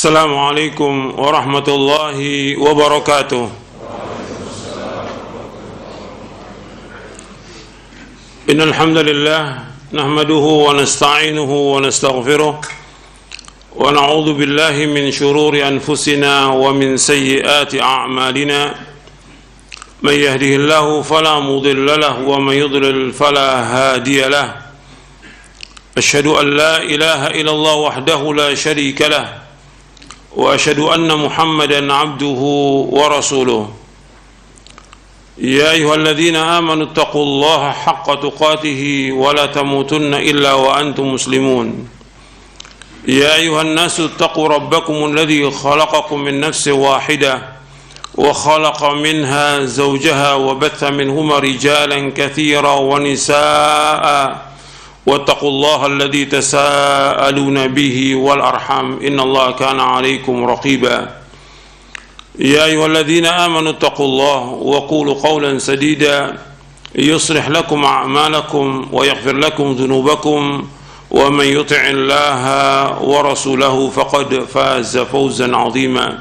السلام عليكم ورحمة الله وبركاته. إن الحمد لله نحمده ونستعينه ونستغفره ونعوذ بالله من شرور أنفسنا ومن سيئات أعمالنا. من يهده الله فلا مضل له ومن يضلل فلا هادي له. أشهد أن لا إله إلا الله وحده لا شريك له وأشهد أن محمدا عبده ورسوله. يا أيها الذين آمنوا اتقوا الله حق تقاته ولا تموتن إلا وأنتم مسلمون. يا أيها الناس اتقوا ربكم الذي خلقكم من نفس واحدة وخلق منها زوجها وبث منهما رجالا كثيرا ونساء واتقوا الله الذي تساءلون به والأرحام إن الله كان عليكم رقيبا. يا أيها الذين آمنوا اتقوا الله وقولوا قولا سديدا يصلح لكم أعمالكم ويغفر لكم ذنوبكم ومن يطع الله ورسوله فقد فاز فوزا عظيما.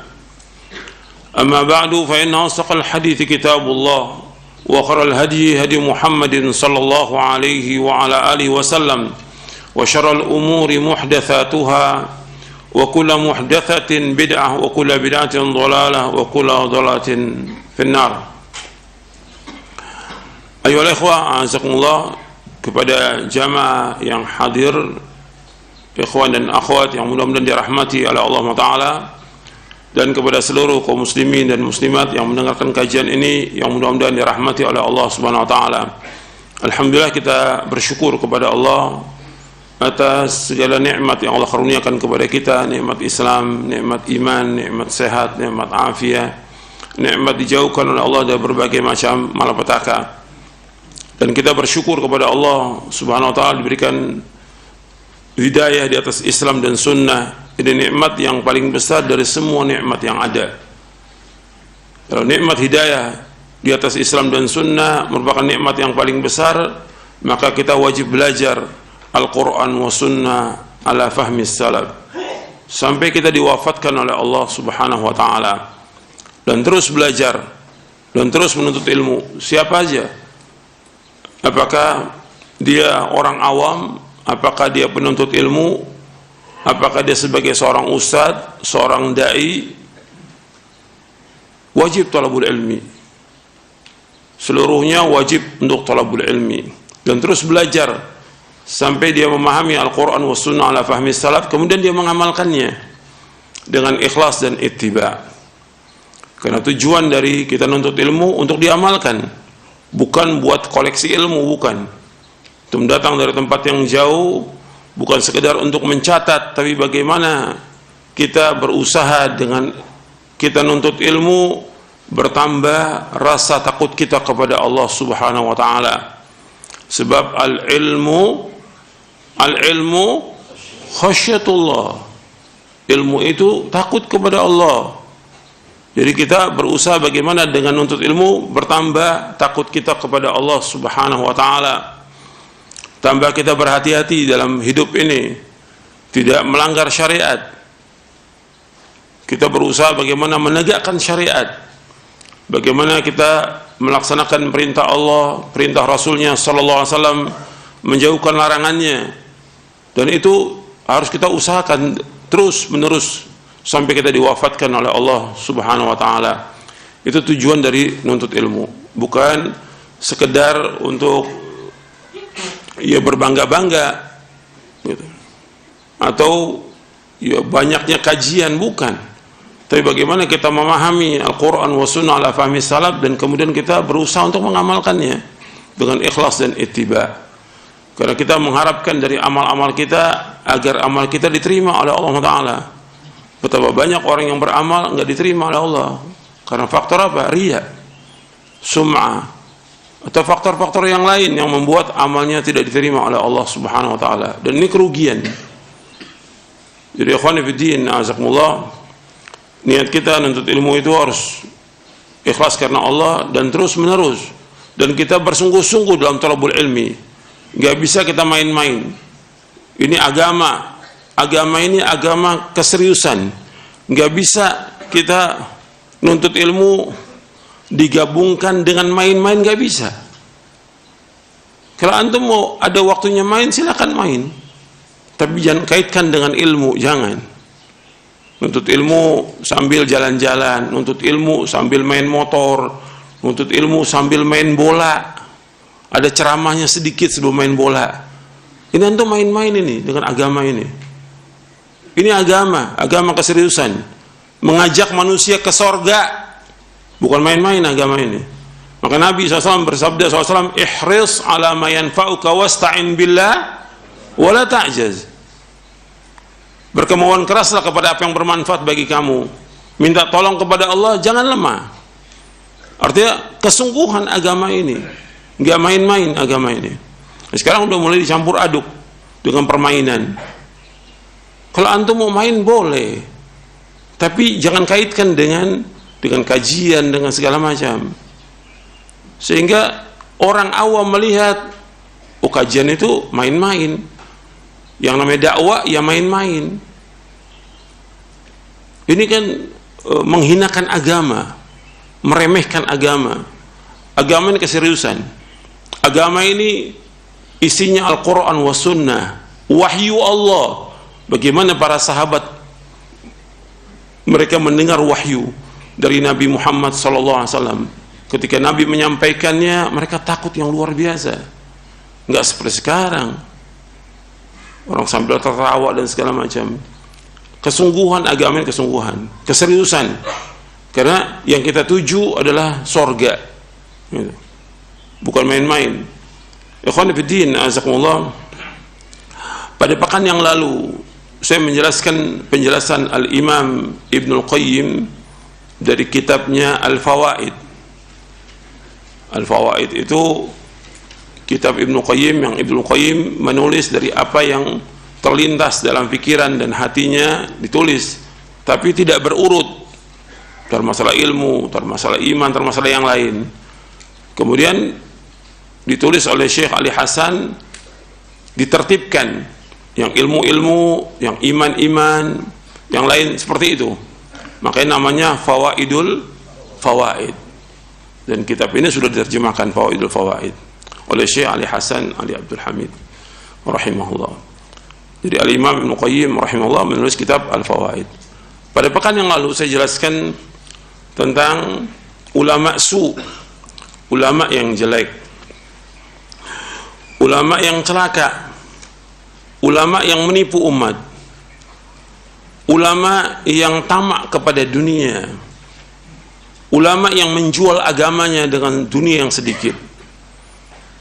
أما بعد فإن أصدق الحديث كتاب الله وخير الهدي هدي محمد صلى الله عليه وعلى آله وسلم وشر الأمور محدثاتها وكل محدثة بدعة وكل بدعة ضلالة وكل ضلالة في النار. Ayolah ikhwah, azakumullah, kepada jamaah yang hadir, ikhwan dan akhwat yang mudah-mudahan dirahmati oleh Allah Ta'ala, dan kepada seluruh kaum muslimin dan muslimat yang mendengarkan kajian ini yang mudah-mudahan dirahmati oleh Allah Subhanahu wa taala. Alhamdulillah, kita bersyukur kepada Allah atas segala nikmat yang Allah karuniakan kepada kita, nikmat Islam, nikmat iman, nikmat sehat, nikmat afiat, nikmat dijauhkan oleh Allah dari berbagai macam malapetaka. Dan kita bersyukur kepada Allah Subhanahu wa taala diberikan hidayah di atas Islam dan sunnah. Ini nikmat yang paling besar dari semua nikmat yang ada. Kalau nikmat hidayah di atas Islam dan sunnah merupakan nikmat yang paling besar, maka kita wajib belajar Al-Quran wa sunnah ala fahmi salaf sampai kita diwafatkan oleh Allah Subhanahu wa ta'ala, dan terus belajar dan terus menuntut ilmu. Siapa aja, apakah dia orang awam, apakah dia penuntut ilmu, apakah dia sebagai seorang ustadz, seorang da'i, wajib talabul ilmi. Seluruhnya wajib untuk talabul ilmi dan terus belajar sampai dia memahami Al-Quran wa sunnah ala fahmi salaf, kemudian dia mengamalkannya dengan ikhlas dan ittiba. Karena tujuan dari kita nuntut ilmu untuk diamalkan, bukan buat koleksi ilmu, bukan. Itu datang dari tempat yang jauh, bukan sekedar untuk mencatat, tapi bagaimana kita berusaha dengan kita nuntut ilmu, bertambah rasa takut kita kepada Allah Subhanahu wa ta'ala. Sebab al-ilmu khasyatullah, ilmu itu takut kepada Allah. Jadi kita berusaha bagaimana dengan nuntut ilmu bertambah takut kita kepada Allah Subhanahu wa ta'ala. Tambah kita berhati-hati dalam hidup ini, tidak melanggar syariat. Kita berusaha bagaimana menegakkan syariat, bagaimana kita melaksanakan perintah Allah, perintah Rasulnya Sallallahu Alaihi Wasallam, menjauhkan larangannya. Dan itu harus kita usahakan terus menerus sampai kita diwafatkan oleh Allah Subhanahu wa ta'ala. Itu tujuan dari nuntut ilmu, bukan sekedar untuk ya berbangga-bangga gitu, atau ya banyaknya kajian, bukan. Tapi bagaimana kita memahami Al-Quran wa sunnah ala fahmi salaf, dan kemudian kita berusaha untuk mengamalkannya dengan ikhlas dan ittiba. Karena kita mengharapkan dari amal-amal kita agar amal kita diterima oleh Allah Ta'ala. Betapa banyak orang yang beramal nggak diterima oleh Allah karena faktor apa? Riya, sum'ah, atau faktor-faktor yang lain yang membuat amalnya tidak diterima oleh Allah Subhanahu wa ta'ala. Dan ini kerugian. Jadi ikhwan fillah, azakumullah, niat kita nuntut ilmu itu harus ikhlas karena Allah dan terus menerus, dan kita bersungguh-sungguh dalam talabul ilmi. Nggak bisa kita main-main. Ini agama ini agama keseriusan. Nggak bisa kita nuntut ilmu digabungkan dengan main-main, nggak bisa. Kalau antum mau ada waktunya main, silakan main, tapi jangan kaitkan dengan ilmu. Jangan nuntut ilmu sambil jalan-jalan, nuntut ilmu sambil main motor, nuntut ilmu sambil main bola. Ada ceramahnya sedikit sebelum main bola. Ini antum main-main ini dengan agama ini. Ini agama keseriusan, mengajak manusia ke sorga, bukan main-main agama ini. Maka Nabi SAW bersabda SAW, ihris ala ma yanfa'uka wasta'in billah wala ta'jaz. Berkemauan keraslah kepada apa yang bermanfaat bagi kamu, minta tolong kepada Allah, jangan lemah. Artinya kesungguhan agama ini, nggak main-main agama ini. Sekarang udah mulai dicampur aduk dengan permainan. Kalau antum mau main boleh, tapi jangan kaitkan dengan kajian, dengan segala macam, sehingga orang awam melihat, oh kajian itu main-main, yang namanya dakwah ya main-main. Ini kan menghinakan agama, meremehkan agama. Agama ini keseriusan. Agama ini isinya Al-Quran wa Sunnah, wahyu Allah. Bagaimana para sahabat mereka mendengar wahyu dari Nabi Muhammad SAW. Ketika Nabi menyampaikannya, mereka takut yang luar biasa. Nggak seperti sekarang, orang sambil tertawa dan segala macam. Kesungguhan agama ini, kesungguhan, keseriusan. Karena yang kita tuju adalah sorga, bukan main-main. Ikhwan fillah, azakumullah. Pada pekan yang lalu saya menjelaskan penjelasan Al-Imam Ibnul Qayyim dari kitabnya Al-Fawaid. Al-Fawaid itu kitab Ibnu Qayyim yang Ibnu Qayyim menulis dari apa yang terlintas dalam pikiran dan hatinya, ditulis, tapi tidak berurut, termasalah ilmu, termasalah iman, termasalah yang lain. Kemudian ditulis oleh Syekh Ali Hasan, ditertibkan yang ilmu-ilmu, yang iman-iman, yang lain seperti itu. Makanya namanya Fawaidul Fawaid. Dan kitab ini sudah diterjemahkan, Fawaidul Fawaid, oleh Syekh Ali Hasan Ali Abdul Hamid rahimahullah. Jadi Al-Imam Ibnu Qayyim rahimahullah menulis kitab Al-Fawaid. Pada pekan yang lalu saya jelaskan tentang ulama su, ulama yang jelek, ulama yang celaka, ulama yang menipu umat, ulama yang tamak kepada dunia, ulama yang menjual agamanya dengan dunia yang sedikit,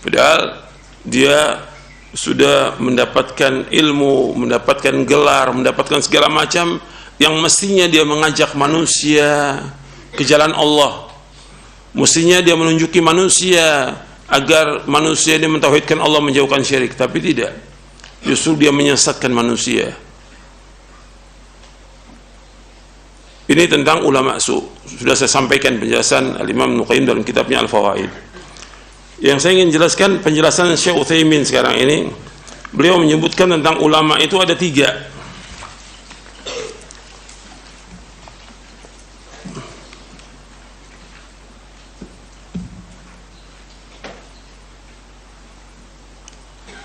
padahal dia sudah mendapatkan ilmu, mendapatkan gelar, mendapatkan segala macam yang mestinya dia mengajak manusia ke jalan Allah, mestinya dia menunjuki manusia agar manusia ini mentauhidkan Allah, menjauhkan syirik. Tapi tidak, justru dia menyesatkan manusia. Ini tentang ulama su. Sudah saya sampaikan penjelasan Al-Imam Ibnu Qayyim dalam kitabnya Al-Fawaid. Yang saya ingin jelaskan penjelasan Syekh Utsaimin sekarang ini. Beliau menyebutkan tentang ulama itu ada 3.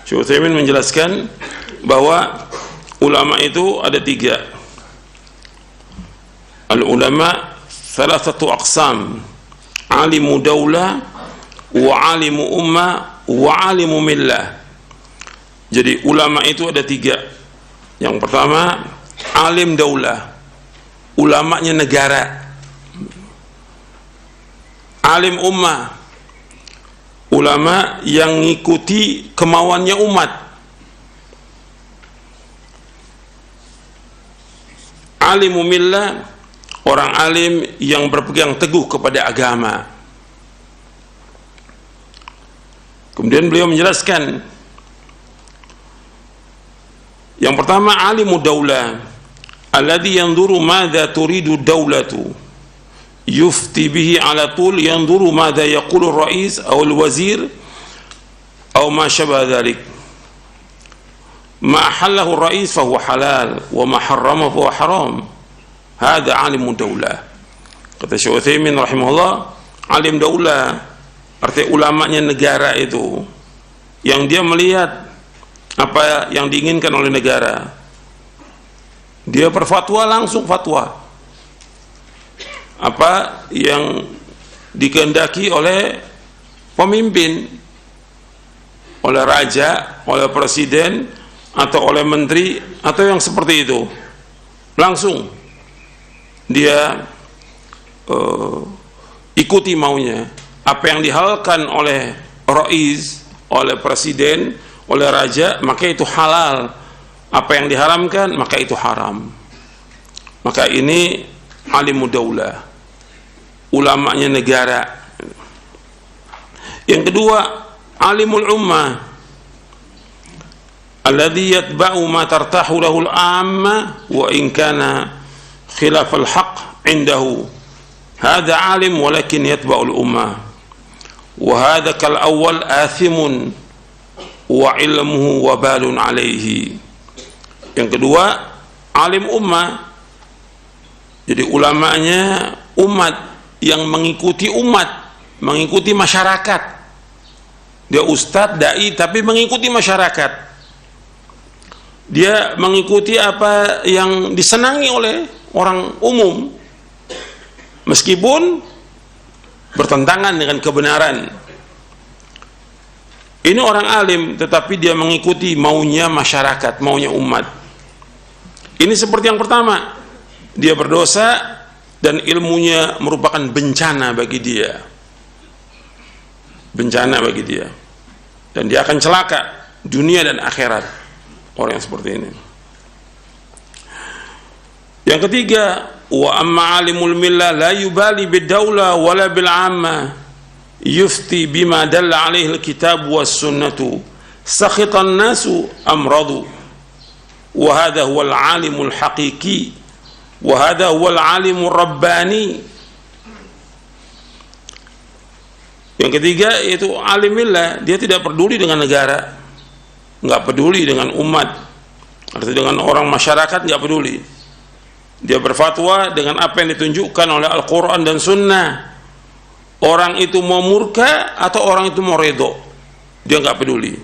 Syekh Utsaimin menjelaskan bahwa ulama itu ada 3. Al-ulama thalathatu aqsam, alimu daulah wa alimu ummah wa alimu millah. Jadi ulama itu ada 3. Yang pertama alim daulah, ulamanya negara. Alim ummah, ulama yang ngikuti kemauannya umat. Alimu millah, orang alim yang berpegang teguh kepada agama. Kemudian beliau menjelaskan yang pertama alimu daulah, alladhi yanzuru madza turidu daulatu, yufti bihi ala tul, yanzuru madza yaqulu ar-rais aw al-wazir aw ma syabah dhalik. Ma ahallahu ar-rais fa huwa halal wa ma harrama fa huwa haram. Hada alimud daulah. Kata Syekh Utsaimin rahimahullah, alim daulah artinya ulamanya negara itu, yang dia melihat apa yang diinginkan oleh negara, dia berfatwa, langsung fatwa apa yang dikehendaki oleh pemimpin, oleh raja, oleh presiden, atau oleh menteri, atau yang seperti itu, langsung dia ikuti maunya. Apa yang dihalalkan oleh rais, oleh presiden, oleh raja, maka itu halal. Apa yang diharamkan, maka itu haram. Maka ini alimud daulah, ulamanya negara. Yang kedua, alimul ummah, alladhi yatba'u ma tartahu lahu al-amma wa in kana khilaf al-haq indahu. Hadha alim walakin yatba'u al-ummah. Wa hadha kal awwal athimun wa ilmuhu wabalun alaihi. Yang kedua, alim ummah, jadi ulamanya umat, yang mengikuti umat, mengikuti masyarakat. Dia ustadz, dai, tapi mengikuti masyarakat. Dia mengikuti apa yang disenangi oleh orang umum, meskipun bertentangan dengan kebenaran. Ini orang alim, tetapi dia mengikuti maunya masyarakat, maunya umat. Ini seperti yang pertama, dia berdosa dan ilmunya merupakan bencana bagi dia. Bencana bagi dia, dan dia akan celaka dunia dan akhirat, orang yang seperti ini. Yang ketiga, wa amma alimul millah la yubali bid-daulah wala bil 'ammah, yufti bima dalla alaihi al-kitab was sunnatu, sakhitan nasu amradu, wa hadha huwa al-alimul haqiqi, wa hadha huwa al-alimur rabbani. Yang ketiga yaitu alimillah, dia tidak peduli dengan negara, nggak peduli dengan umat, artinya dengan orang masyarakat nggak peduli. Dia berfatwa dengan apa yang ditunjukkan oleh Al-Quran dan Sunnah. Orang itu mau murka atau orang itu mau redho, dia nggak peduli.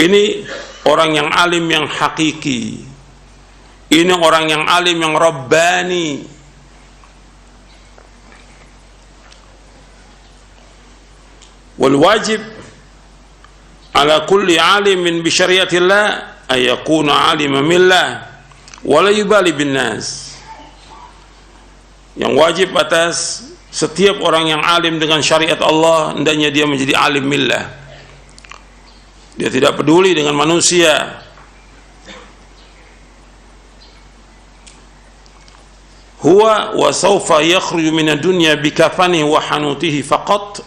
Ini orang yang alim yang hakiki. Ini orang yang alim yang rabbani. Wal wajib ala kulli alimin bi syariatillah ay yakuna aliman millah wa la yubali bin nas. Yang wajib atas setiap orang yang alim dengan syariat Allah, hendaknya dia menjadi alim millah. Dia tidak peduli dengan manusia. Huwa wa sawfa yakhruju min ad-dunya bi kafanihi wa hanutihi faqat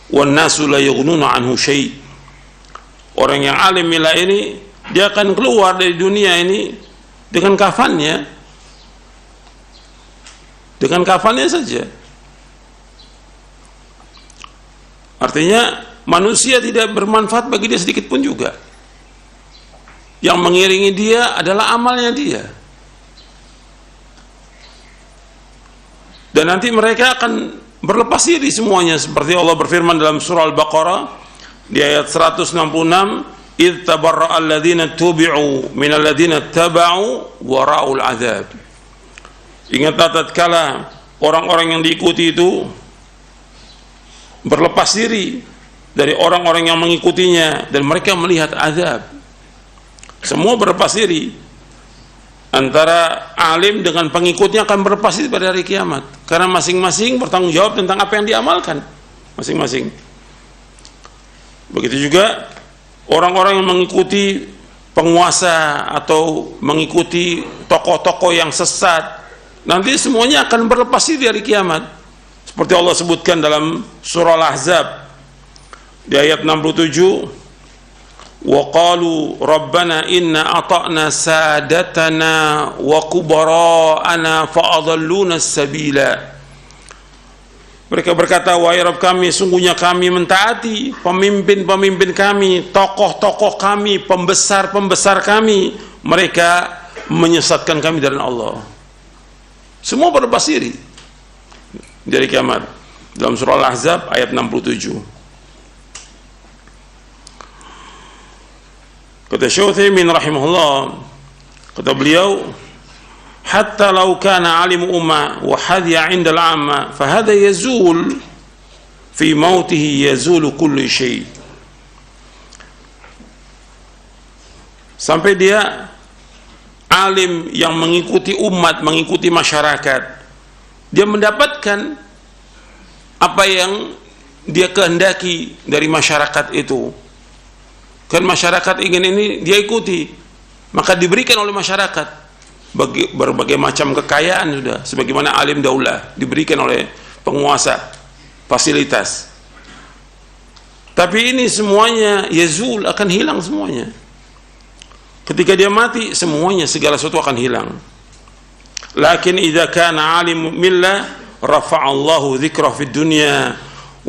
wan nasu la yughnuna anhu syai'. Orang yang alim millah ini, dia akan keluar dari dunia ini dengan kafannya, dengan kafannya saja. Artinya manusia tidak bermanfaat bagi dia sedikit pun juga. Yang mengiringi dia adalah amalnya dia. Dan nanti mereka akan berlepas diri semuanya, seperti Allah berfirman dalam surah Al-Baqarah di ayat 166, "Idz tabarra'a alladziina tubi'u minal ladziina taba'u wa ra'ul 'adzab." Ingatlah tatkala orang-orang yang diikuti itu berlepas diri dari orang-orang yang mengikutinya dan mereka melihat azab. Semua berlepas diri. Antara alim dengan pengikutnya akan berlepas diri pada hari kiamat, karena masing-masing bertanggung jawab tentang apa yang diamalkan masing-masing. Begitu juga orang-orang yang mengikuti penguasa atau mengikuti tokoh-tokoh yang sesat, nanti semuanya akan berlepas diri di hari kiamat, seperti Allah sebutkan dalam surah Al-Ahzab di ayat 67, wa qalu rabbana inna ata'na sadatana wa kubara'ana fa'adalluna as-sabila. Mereka berkata, wahai Rabb kami, sungguhnya kami mentaati pemimpin-pemimpin kami, tokoh-tokoh kami, pembesar-pembesar kami, mereka menyesatkan kami dari Allah. Semua berlepas diri dari kiamat. Dalam surah Al-Ahzab ayat 67. Kata Syekh Utsaimin rahimahullah, kata beliau, hatta law kana alimu umma wa hadiya 'inda al-'amma fa hadha yazul fi mautihi yazulu kullu syai'. Sampai dia alim yang mengikuti umat, mengikuti masyarakat, dia mendapatkan apa yang dia kehendaki dari masyarakat itu. Kan masyarakat ingin ini, dia ikuti, maka diberikan oleh masyarakat berbagai macam kekayaan sudah, sebagaimana alim daulah diberikan oleh penguasa fasilitas. Tapi ini semuanya yazul, akan hilang semuanya. Ketika dia mati, semuanya, segala sesuatu akan hilang. Lakin idza kana alim millah rafa'allahu dzikrah fid dunya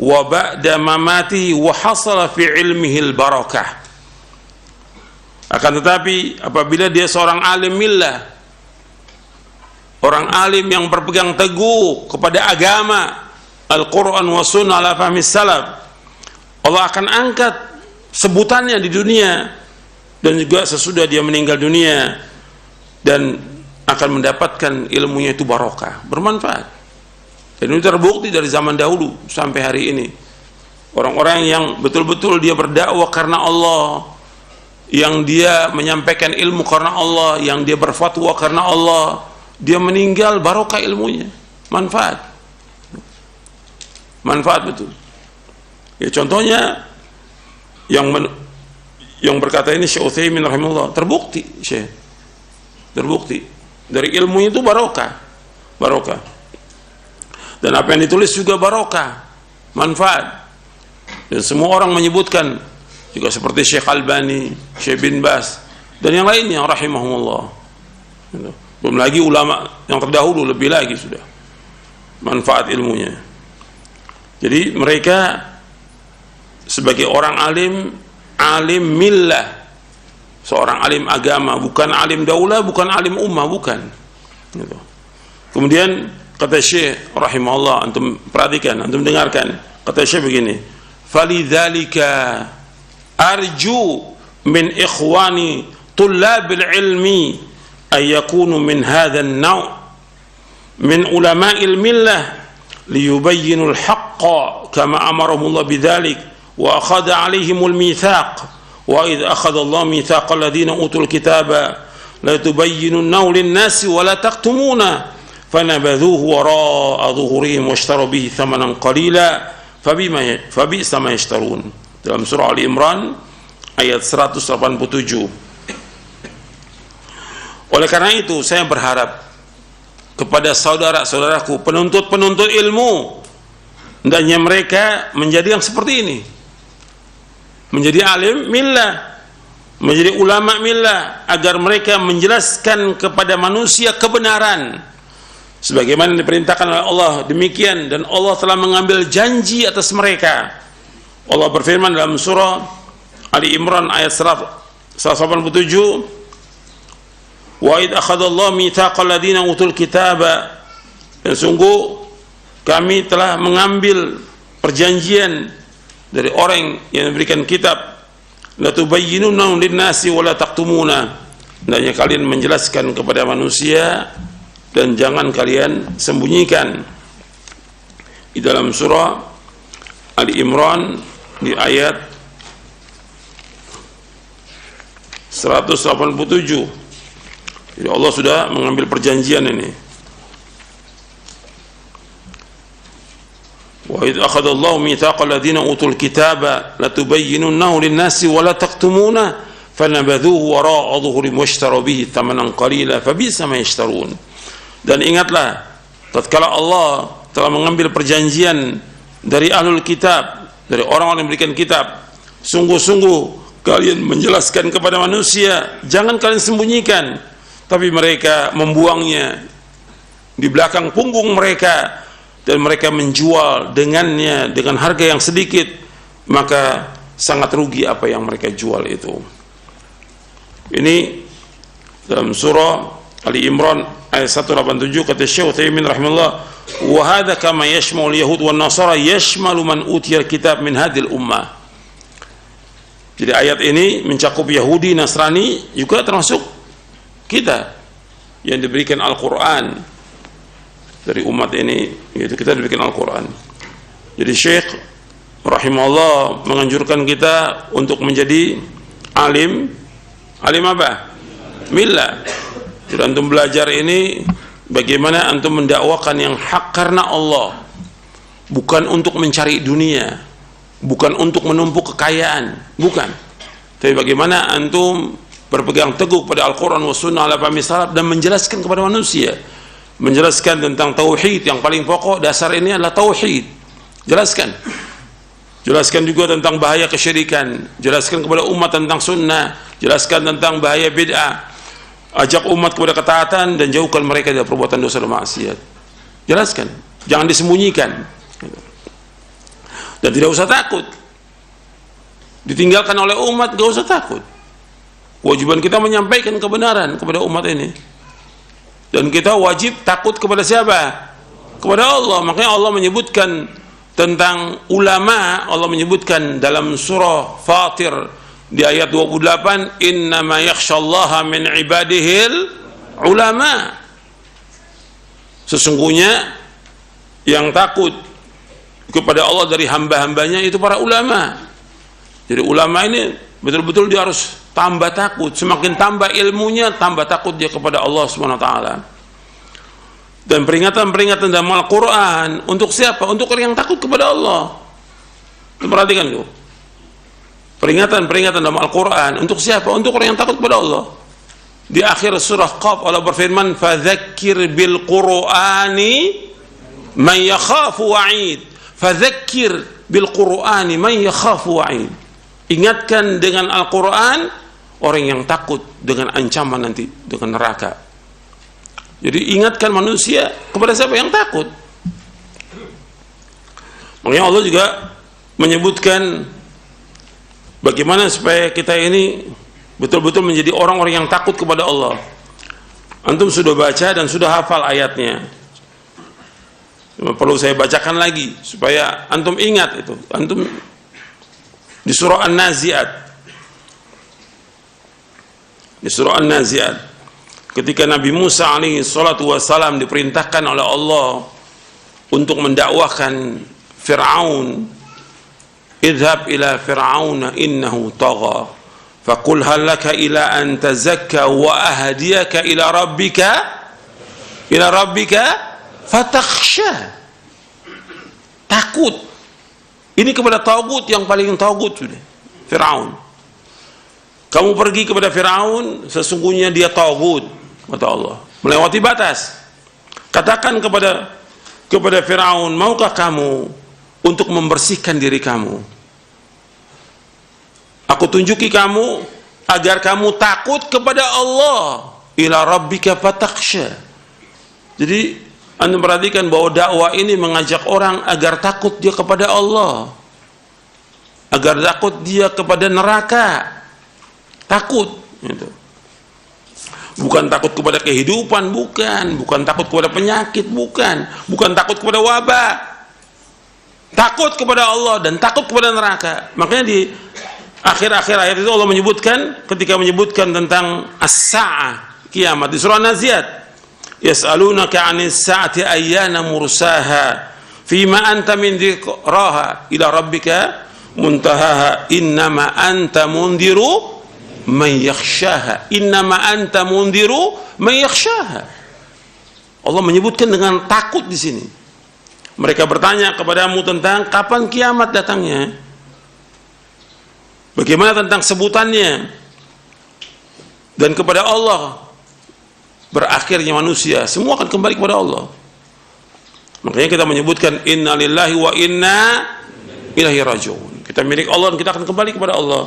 wa ba'da mamatihi wa hasala fi ilmihi al-barakah. Akan tetapi apabila dia seorang alim millah, orang alim yang berpegang teguh kepada agama Al-Quran wa sunnah ala fahmi salaf, Allah akan angkat sebutannya di dunia dan juga sesudah dia meninggal dunia, dan akan mendapatkan ilmunya itu barokah, bermanfaat. Dan itu terbukti dari zaman dahulu sampai hari ini. Orang-orang yang betul-betul dia berdakwah karena Allah, yang dia menyampaikan ilmu karena Allah, yang dia berfatwa karena Allah, dia meninggal barokah ilmunya, manfaat betul. Ya, contohnya yang berkata ini Syekh Utsaimin rahimahullah, terbukti dari ilmunya itu barokah, dan apa yang ditulis juga barokah, manfaat. Dan semua orang menyebutkan, juga seperti Syekh Albani, Syekh bin Bas, dan yang lainnya rahimahumullah. Belum lagi ulama yang terdahulu, lebih lagi sudah manfaat ilmunya. Jadi mereka sebagai orang alim millah, seorang alim agama, bukan alim daulah, bukan alim ummah, bukan. Kemudian kata Syekh rahimahullah, antum perhatikan, antum dengarkan, kata Syekh begini, falidzalika arju min ikhwani tullabil ilmi ay yakunu min hadha an-naw' min ulama'il millah liyubayyinu al-haqqa kama amarahumullah bidzalik wa akhadha 'alaihimul mitsaq wa idh akhadha Allah mitsaqal ladzina utul kitaba la tubayyinunnahu lin-nasi wa la taqtumuna fanabadhuhu wara'a dhuhurihim washtaru bihi thamanan qalila fabi'sa ma yashtarun. Dalam surah Ali Imran ayat 187. Oleh karena itu saya berharap kepada saudara-saudaraku penuntut-penuntut ilmu, hendaknya mereka menjadi yang seperti ini, menjadi alim millah, menjadi ulama millah, agar mereka menjelaskan kepada manusia kebenaran sebagaimana diperintahkan oleh Allah. Demikian, dan Allah telah mengambil janji atas mereka. Allah berfirman dalam surah Ali Imran ayat 187, wa id akhadallahu mitsaqal ladzina utul kitaba, dan sungguh kami telah mengambil perjanjian dari orang yang memberikan kitab, la tubayyinunna lin-nasi wa la taqtumuna, hendaknya kalian menjelaskan kepada manusia dan jangan kalian sembunyikan. Di dalam surah Ali Imran di ayat 187. Jadi Allah sudah mengambil perjanjian ini. Wa idh akhadallahu mitsaqal ladzina utul kitaba latubayyinunnahu lin-nasi wa la taqtumuna fanabadhuhu wara'a dhuhurihim washtaru bihi thamanan qalila fabi'sa ma yashtarun. Dan ingatlah tatkala Allah telah mengambil perjanjian dari ahlul kitab, dari orang-orang yang memberikan kitab, sungguh-sungguh kalian menjelaskan kepada manusia, jangan kalian sembunyikan, tapi mereka membuangnya di belakang punggung mereka, dan mereka menjual dengannya dengan harga yang sedikit, maka sangat rugi apa yang mereka jual itu. Ini dalam surah Ali Imran ayat 187 kata Syekh Utsaimin rahimahullah, wa hadza kama yashmalu al-yahud wan nasara yashmalu man utiya kitab min hadhil ummah. Jadi ayat ini mencakup Yahudi, Nasrani, juga termasuk kita yang diberikan Al-Quran dari umat ini, yaitu kita diberikan Al-Quran. Jadi Syekh rahimahullah menganjurkan kita untuk menjadi alim apa? Millah. Jadi antum belajar ini bagaimana antum mendakwakan yang hak karena Allah, bukan untuk mencari dunia, bukan untuk menumpuk kekayaan, bukan. Tapi bagaimana antum berpegang teguh pada Al-Quran wa sunnah ala fahmi salaf dan menjelaskan kepada manusia, menjelaskan tentang tauhid yang paling pokok. Dasar ini adalah tauhid. Jelaskan juga tentang bahaya kesyirikan, jelaskan kepada umat tentang sunnah, jelaskan tentang bahaya bid'ah, ajak umat kepada ketaatan dan jauhkan mereka dari perbuatan dosa dan maksiat. Jelaskan, jangan disembunyikan. Dan tidak usah takut ditinggalkan oleh umat, gak usah takut. Kewajiban kita menyampaikan kebenaran kepada umat ini, dan kita wajib takut kepada siapa? Kepada Allah. Makanya Allah menyebutkan tentang ulama, Allah menyebutkan dalam surah Fatir di ayat 28, innama yakhshallaha min ibadihil ulama. Sesungguhnya yang takut kepada Allah dari hamba-hambanya itu para ulama. Jadi ulama ini betul-betul dia harus tambah takut. Semakin tambah ilmunya, tambah takut dia kepada Allah Subhanahu wa taala. Dan peringatan-peringatan dalam Al-Quran untuk siapa? Untuk orang yang takut kepada Allah. Perhatikan itu. Peringatan-peringatan dalam Al-Quran untuk siapa? Untuk orang yang takut kepada Allah. Di akhir surah Qaf Allah berfirman, fadzakir bil qur'ani man yakhafu wa'id. Fadzakir bil qur'ani man yakhafu wa'id. Ingatkan dengan Al-Quran orang yang takut dengan ancaman nanti, dengan neraka. Jadi ingatkan manusia kepada siapa? Yang takut. Makanya Allah juga menyebutkan bagaimana supaya kita ini betul-betul menjadi orang-orang yang takut kepada Allah. Antum sudah baca dan sudah hafal ayatnya. Cuma perlu saya bacakan lagi supaya antum ingat itu. Antum di surah An-Nazi'at. Di surah An-Nazi'at, ketika Nabi Musa alaihi salatu wassalam diperintahkan oleh Allah untuk mendakwahkan Fir'aun, idhab ila fir'auna innahu tagha faqul hal laka ila an tazakka wa ahdiyaka ila rabbika fatakhsha. Takut ini kepada tagut yang paling tagut sudah, Fir'aun. Kamu pergi kepada Fir'aun, sesungguhnya dia tagut, kata Allah, melewati batas. Katakan kepada Fir'aun, maukah kamu untuk membersihkan diri kamu? Aku tunjuki kamu agar kamu takut kepada Allah. Ila rabbika fatakhsha. Jadi Anda perhatikan bahwa dakwah ini mengajak orang agar takut dia kepada Allah, agar takut dia kepada neraka. Takut gitu. Bukan takut kepada kehidupan, bukan takut kepada penyakit, bukan takut kepada wabah. Takut kepada Allah dan takut kepada neraka. Makanya di akhir-akhir ayat itu Allah menyebutkan, ketika menyebutkan tentang as-sa'ah, kiamat, di surah Naziat, yas'alunaka 'anis sa'ati ayyana mursaha fima anta min dzikraha ila rabbika muntahaha innama anta mundiru man yakhshaha innama anta mundiru man yakhshaha. Allah menyebutkan dengan takut di sini. Mereka bertanya kepadamu tentang kapan kiamat datangnya, bagaimana tentang sebutannya, dan kepada Allah berakhirnya manusia. Semua akan kembali kepada Allah. Makanya kita menyebutkan inna lillahi wa inna ilaihi raji'un. Kita milik Allah dan kita akan kembali kepada Allah.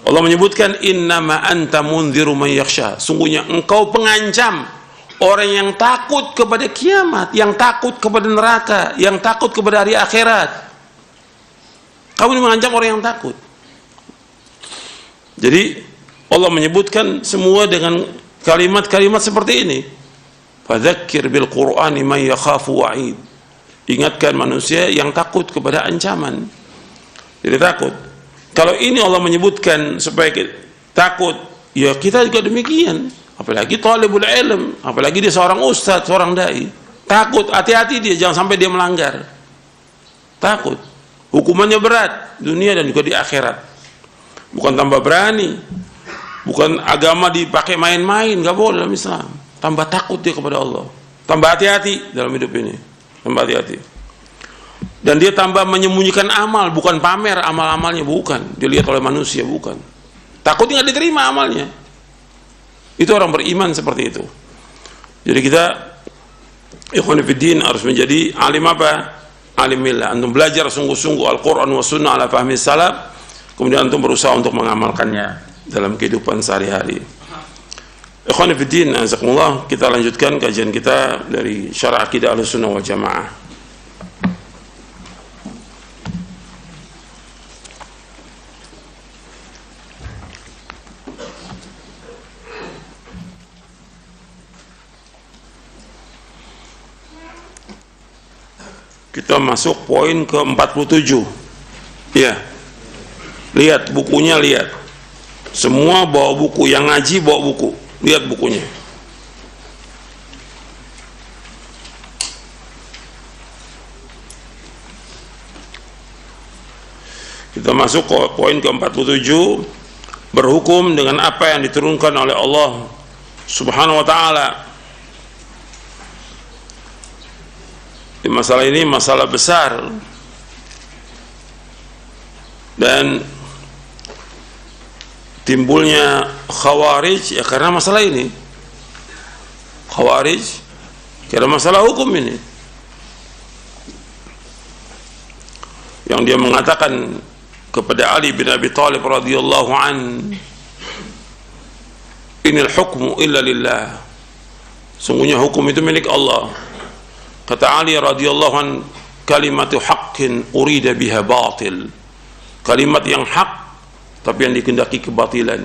Allah menyebutkan innama anta mundziru man yakhsha. Sungguhnya engkau pengancam orang yang takut kepada kiamat, yang takut kepada neraka, yang takut kepada hari akhirat. Kamu mengancam orang yang takut. Jadi Allah menyebutkan semua dengan kalimat-kalimat seperti ini. Fadzakir bil Qur'ani man yakhafu wa'id. Ingatkan manusia yang takut kepada ancaman. Jadi takut. Kalau ini Allah menyebutkan supaya takut, ya kita juga demikian. Apalagi talibul ilm, apalagi dia seorang ustadz, seorang dai. Takut, hati-hati dia, jangan sampai dia melanggar. Takut. Hukumannya berat, dunia dan juga di akhirat. Bukan tambah berani. Bukan agama dipakai main-main, gak boleh dalam Islam. Tambah takut dia kepada Allah. Tambah hati-hati dalam hidup ini. Tambah hati-hati. Dan dia tambah menyembunyikan amal, bukan pamer amal-amalnya, bukan. Dilihat oleh manusia, bukan. Takutnya nggak diterima amalnya. Itu orang beriman seperti itu. Jadi kita, ikhwan fillah, harus menjadi alim apa? Alim millah. Antum belajar sungguh-sungguh Al-Quran wa Sunnah ala fahmi salaf, kemudian antum berusaha untuk mengamalkannya dalam kehidupan sehari-hari. Ikhwan fillah, azakumullah, kita lanjutkan kajian kita dari Syarah Aqidah Ahlussunnah wal Jamaah. Kita masuk poin ke-47. Ya. Lihat bukunya, lihat. Semua bawa buku, yang ngaji bawa buku. Lihat bukunya. Kita masuk ke poin ke-47, berhukum dengan apa yang diturunkan oleh Allah Subhanahu wa ta'ala. Di masalah ini masalah besar, dan timbulnya Khawarij ya karena masalah ini. Khawarij karena masalah hukum ini, yang dia mengatakan kepada Ali bin Abi Thalib radhiyallahu an, inil hukmu illa lillah, sungguhnya hukum itu milik Allah. Kata Ali radhiyallahu an, kalimatu haqqin urida biha batil, kalimat yang hak tapi yang dikehendaki kebatilan.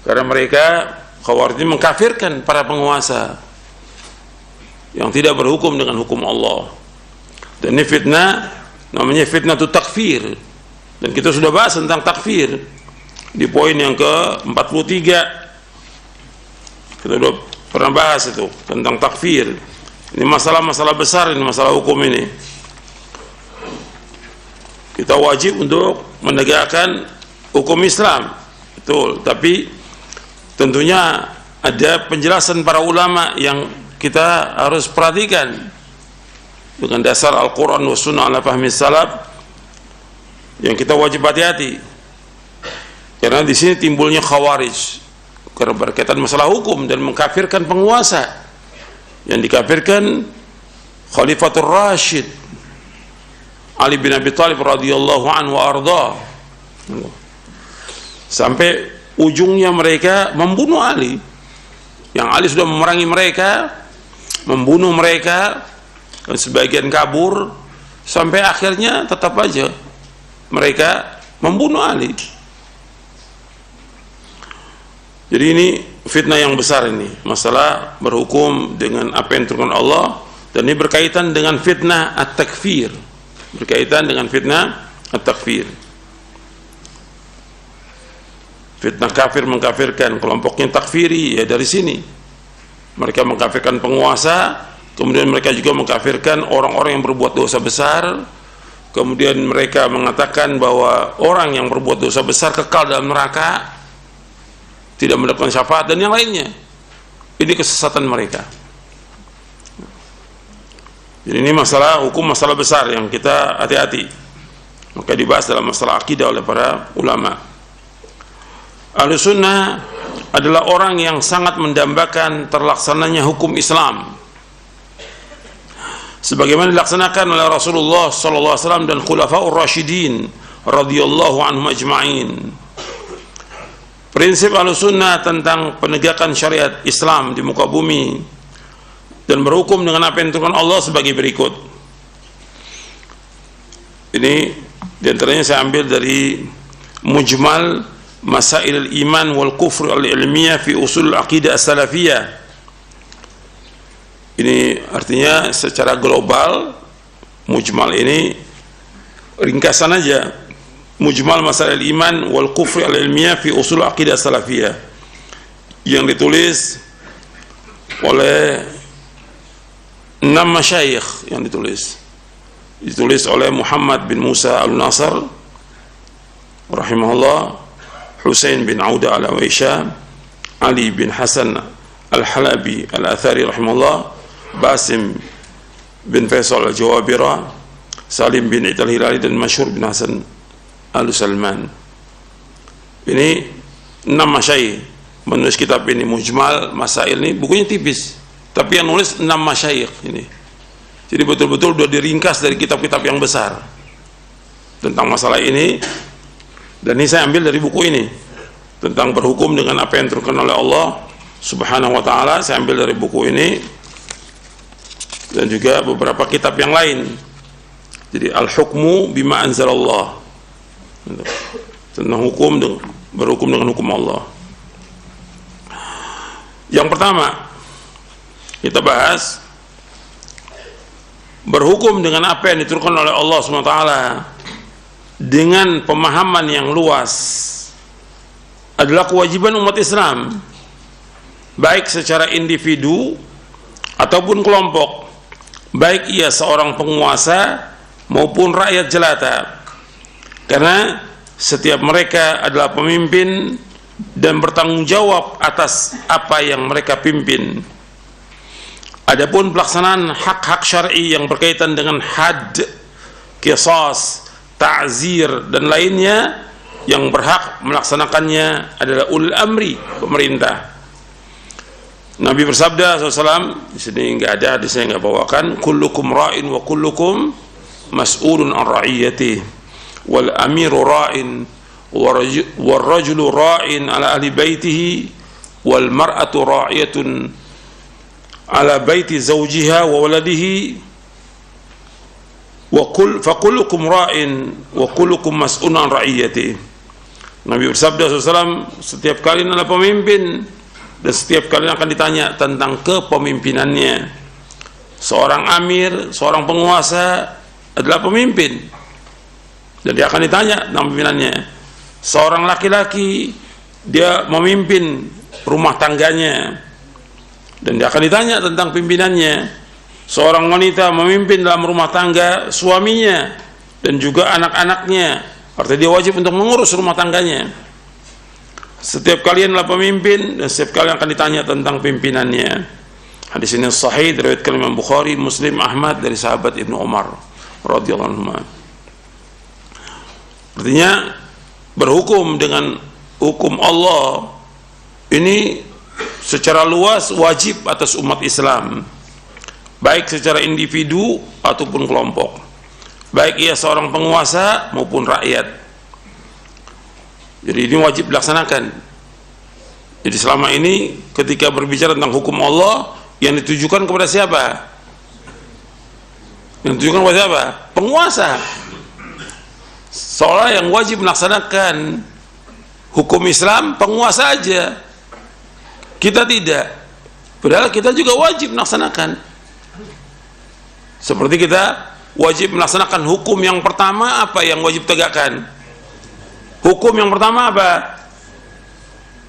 Karena mereka Khawarij mengkafirkan para penguasa yang tidak berhukum dengan hukum Allah. Dan ini fitnah, namanya fitnah takfir. Dan kita sudah bahas tentang takfir di poin yang ke-43. Kita sudah pernah bahas itu tentang takfir. Ini masalah-masalah besar, ini masalah hukum ini. Kita wajib untuk menegakkan hukum Islam, betul. Tapi tentunya ada penjelasan para ulama yang kita harus perhatikan dengan dasar Al-Quran wa Sunnah ala fahmi salaf, yang kita wajib hati-hati. Karena di sini timbulnya Khawarij karena berkaitan masalah hukum dan mengkafirkan penguasa. Yang dikafirkan Khalifatul Rashid Ali bin Abi Thalib radhiyallahu anhu wa arda, sampai ujungnya mereka membunuh Ali. Yang Ali sudah memerangi mereka, membunuh mereka, dan sebagian kabur, sampai akhirnya tetap aja mereka membunuh Ali. Jadi ini fitnah yang besar, ini masalah berhukum dengan apa yang diturunkan Allah, dan ini berkaitan dengan fitnah at-takfir, berkaitan dengan fitnah at-takfir. Fitnah kafir mengkafirkan, kelompoknya takfiri, ya dari sini mereka mengkafirkan penguasa, kemudian mereka juga mengkafirkan orang-orang yang berbuat dosa besar, kemudian mereka mengatakan bahwa orang yang berbuat dosa besar kekal dalam neraka, tidak mendapatkan syafaat, dan yang lainnya. Ini kesesatan mereka. Jadi ini masalah hukum, masalah besar yang kita hati-hati. Maka dibahas dalam masalah akidah oleh para ulama. Ahlussunnah adalah orang yang sangat mendambakan terlaksananya hukum Islam sebagaimana dilaksanakan oleh Rasulullah SAW dan Khulafaur Rasyidin radhiyallahu anhum ajma'in. Prinsip Ahlussunnah tentang penegakan syariat Islam di muka bumi dan berhukum dengan apa yang diturunkan Allah sebagai berikut. Ini diantaranya saya ambil dari Mujmal masail al-iman wal kufr al-ilmiyah fi usul al-aqidah as-salafiyah. Ini artinya secara global, mujmal ini ringkasan aja, mujmal masail al-iman wal kufr al-ilmiyah fi usul al-aqidah as-salafiyah, yang ditulis oleh 6 masyayikh, yang ditulis oleh Muhammad bin Musa al-Nasr rahimahullah, Husain bin Auda al-Awaisha, Ali bin Hasan al-Halabi al-Athari rahimahullah, Basim bin Faisal al-Jawabira, Salim bin Ita al-Hilali, dan Masyhur bin Hasan al-Salman. Ini 6 masyayikh menulis kitab ini, Mujmal Masail. Ini bukunya tipis, tapi yang nulis 6 masyayikh ini. Jadi betul-betul sudah diringkas dari kitab-kitab yang besar tentang masalah ini. Dan ini saya ambil dari buku ini, tentang berhukum dengan apa yang diturunkan oleh Allah Subhanahu wa ta'ala. Saya ambil dari buku ini dan juga beberapa kitab yang lain. Jadi al-hukmu bima anzalallah, tentang hukum, berhukum dengan hukum Allah. Yang pertama kita bahas berhukum dengan apa yang diturunkan oleh Allah Subhanahu wa ta'ala dengan pemahaman yang luas adalah kewajiban umat Islam, baik secara individu ataupun kelompok, baik ia seorang penguasa maupun rakyat jelata, karena setiap mereka adalah pemimpin dan bertanggung jawab atas apa yang mereka pimpin. Adapun pelaksanaan hak-hak syar'i yang berkaitan dengan had, qisas, ta'zir dan lainnya, yang berhak melaksanakannya adalah ulul amri, pemerintah. Nabi bersabda SAW, di sini nggak ada, di sini nggak bawakan, kullukum ra'in wa kullukum mas'ulun an ra'iyatih, wal amiru ra'in wal rajulu ra'in ala ahli baitihi, wal mar'atu ra'iyatun ala baiti zawjiha wa waladihi, fa kullukum ra'in wa kullukum mas'ulun an ra'iyatih. Nabi bersabda SAW, setiap kalian adalah pemimpin dan setiap kalian akan ditanya tentang kepemimpinannya. Seorang amir, seorang penguasa adalah pemimpin dan dia akan ditanya tentang pimpinannya. Seorang laki-laki, dia memimpin rumah tangganya dan dia akan ditanya tentang pimpinannya. Seorang wanita memimpin dalam rumah tangga suaminya dan juga anak-anaknya, artinya dia wajib untuk mengurus rumah tangganya. Setiap kalian adalah pemimpin dan setiap kalian akan ditanya tentang pimpinannya. Hadis ini sahih, diriwayatkan Imam Bukhari, Muslim, Ahmad, dari sahabat Ibnu Umar radhiyallahu anhu. Artinya berhukum dengan hukum Allah ini secara luas wajib atas umat Islam, baik secara individu ataupun kelompok, baik ia seorang penguasa maupun rakyat. Jadi ini wajib dilaksanakan. Jadi selama ini ketika berbicara tentang hukum Allah, yang ditujukan kepada siapa? Yang ditujukan kepada siapa? Penguasa. Seolah yang wajib melaksanakan hukum Islam penguasa aja, kita tidak. Padahal kita juga wajib melaksanakan. Seperti kita wajib melaksanakan hukum yang pertama, apa yang wajib tegakkan? Hukum yang pertama apa?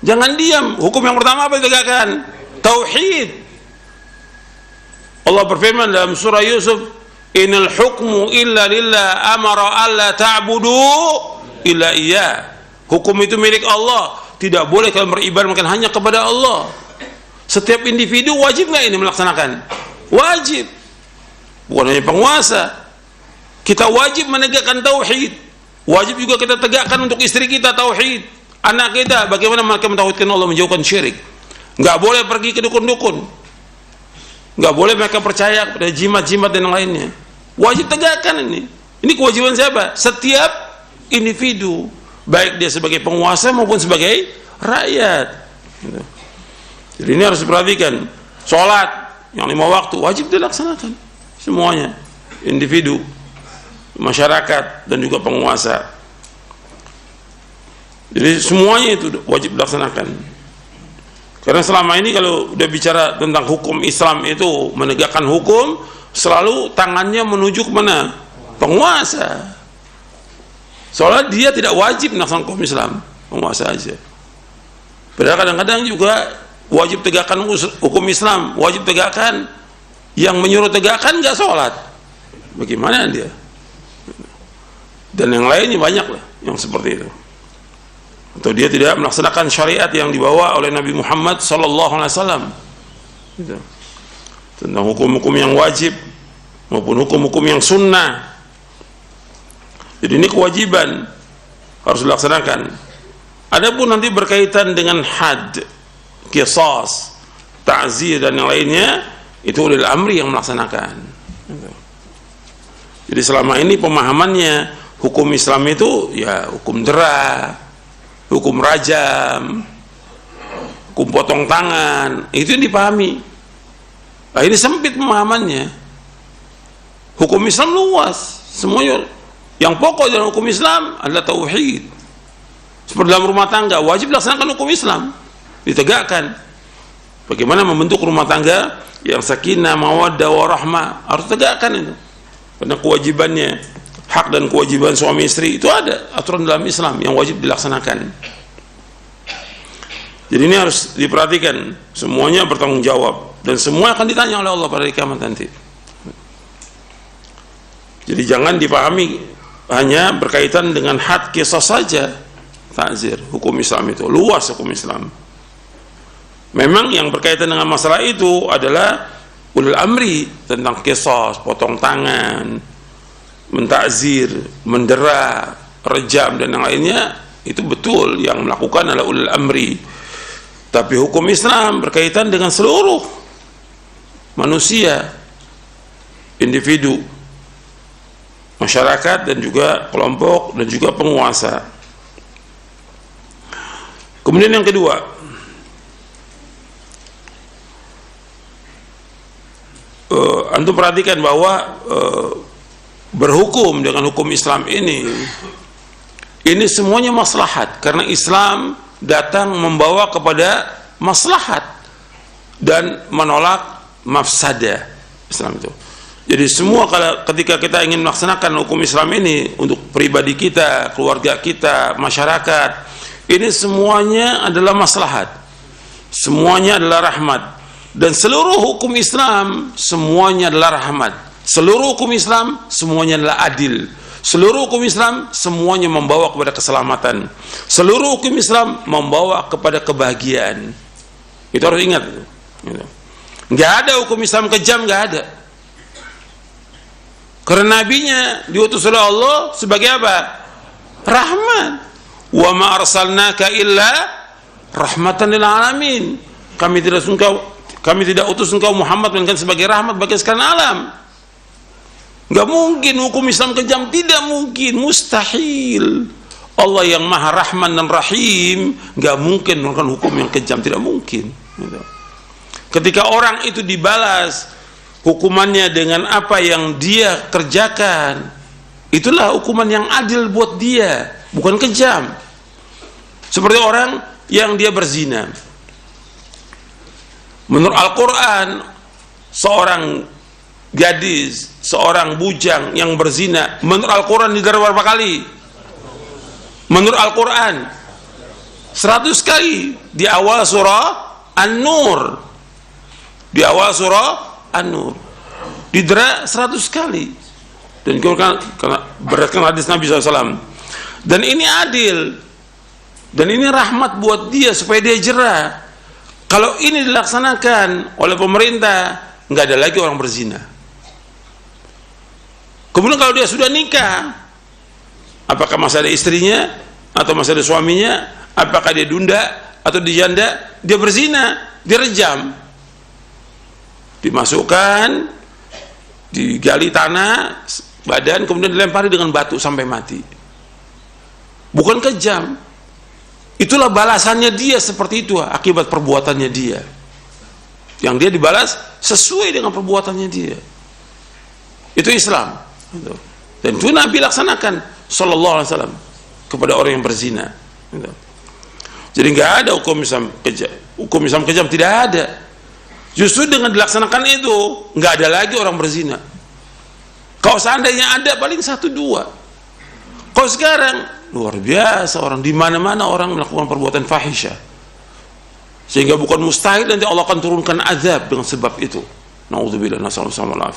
Jangan diam. Hukum yang pertama apa yang tegakkan? Tauhid. Allah berfirman dalam surah Yusuf, innal hukmu illa lillah amara alla ta'budu illa iya. Hukum itu milik Allah, tidak boleh kalian beribadah melainkan hanya kepada Allah. Setiap individu wajib nggak ini melaksanakan? Wajib. Bukan hanya penguasa. Kita wajib menegakkan tauhid. Wajib juga kita tegakkan untuk istri kita tauhid, anak kita bagaimana mereka mentauhidkan Allah, menjauhkan syirik. Nggak boleh pergi ke dukun-dukun, nggak boleh mereka percaya kepada jimat-jimat dan yang lainnya. Wajib tegakkan ini. Ini kewajiban siapa? Setiap individu, baik dia sebagai penguasa maupun sebagai rakyat. Jadi ini harus diperhatikan. Sholat yang 5 waktu wajib dilaksanakan semuanya, individu, masyarakat dan juga penguasa. Jadi semuanya itu wajib dilaksanakan. Karena selama ini kalau udah bicara tentang hukum Islam itu menegakkan hukum, selalu tangannya menuju ke mana? Penguasa. Soalnya dia tidak wajib melaksanakan hukum Islam, penguasa aja. Padahal kadang-kadang juga wajib tegakkan hukum Islam, wajib tegakkan, yang menyuruh tegakkan nggak sholat. Bagaimana dia? Dan yang lainnya banyak lah yang seperti itu. Atau dia tidak melaksanakan syariat yang dibawa oleh Nabi Muhammad SAW gitu. Tentang hukum-hukum yang wajib maupun hukum-hukum yang sunnah. Jadi ini kewajiban harus dilaksanakan. Adapun nanti berkaitan dengan had, qisas, ta'zir dan yang lainnya, itu ulil amri yang melaksanakan gitu. Jadi selama ini pemahamannya hukum Islam itu ya hukum dera, hukum rajam, hukum potong tangan, itu yang dipahami. Nah, ini sempit pemahamannya. Hukum Islam luas, semuanya. Yang pokok dalam hukum Islam adalah tauhid. Seperti dalam rumah tangga, wajib dilaksanakan hukum Islam, ditegakkan. Bagaimana membentuk rumah tangga yang sakinah, mawaddah, warahmah, harus tegakkan itu. Karena kewajibannya, hak dan kewajiban suami istri itu ada aturan dalam Islam yang wajib dilaksanakan. Jadi ini harus diperhatikan, semuanya bertanggung jawab dan semua akan ditanya oleh Allah pada hari kiamat nanti. Jadi jangan dipahami hanya berkaitan dengan had qisas saja. Ta'zir, hukum Islam itu luas, hukum Islam. Memang yang berkaitan dengan masalah itu adalah ulul amri, tentang qisas, potong tangan, mentakzir, mendera, rejam dan yang lainnya, itu betul yang melakukan adalah ulul amri. Tapi hukum Islam berkaitan dengan seluruh manusia, individu, masyarakat dan juga kelompok dan juga penguasa. Kemudian yang kedua, antum perhatikan bahwa berhukum dengan hukum Islam ini semuanya maslahat, karena Islam datang membawa kepada maslahat dan menolak mafsadah Islam itu. Jadi semua ketika kita ingin melaksanakan hukum Islam ini untuk pribadi kita, keluarga kita, masyarakat, ini semuanya adalah maslahat, semuanya adalah rahmat, dan seluruh hukum Islam semuanya adalah rahmat. Seluruh hukum Islam semuanya adalah adil. Seluruh hukum Islam semuanya membawa kepada keselamatan. Seluruh hukum Islam membawa kepada kebahagiaan. Itu harus ingat. Nggak ada hukum Islam kejam, nggak ada. Karena nabinya diutus oleh Allah sebagai apa? Rahmat. Wa ma arsalnaka illa rahmatan lil alamin. Kami tidak utus engkau Muhammad melainkan sebagai rahmat bagi sekalian alam. Enggak mungkin hukum Islam kejam, tidak mungkin, mustahil. Allah yang Maha Rahman dan Rahim enggak mungkin melakukan hukum yang kejam, tidak mungkin. Ketika orang itu dibalas hukumannya dengan apa yang dia kerjakan, itulah hukuman yang adil buat dia, bukan kejam. Seperti orang yang dia berzina. Menurut Al-Quran, seorang gadis, seorang bujang yang berzina, menurut Al-Quran didera berapa kali? Menurut Al-Quran 100 kali di awal surah An-Nur. Di awal surah An-Nur didera 100 kali. Dan karena berdasarkan hadis Nabi SAW. Dan ini adil, dan ini rahmat buat dia supaya dia jerah. Kalau ini dilaksanakan oleh pemerintah, nggak ada lagi orang berzina. Kemudian kalau dia sudah nikah, apakah masih ada istrinya atau masih ada suaminya? Apakah dia dunda atau dijanda? Dia berzina, direjam, dimasukkan, digali tanah badan, kemudian dilempari dengan batu sampai mati. Bukan kejam. Itulah balasannya dia, seperti itu akibat perbuatannya dia. Yang dia dibalas sesuai dengan perbuatannya dia. Itu Islam. Dan itu Nabi laksanakan sallallahu alaihi wasallam kepada orang yang berzina. Jadi nggak ada hukum Islam kejam. Hukum Islam kejam tidak ada. Justru dengan dilaksanakan itu nggak ada lagi orang berzina. Kalau seandainya ada paling 1-2. Kalau sekarang luar biasa, orang di mana-mana orang melakukan perbuatan fahisyah. Sehingga bukan mustahil nanti Allah akan turunkan azab dengan sebab itu. Nauzubillah, nasallallahu alaihi wasallam.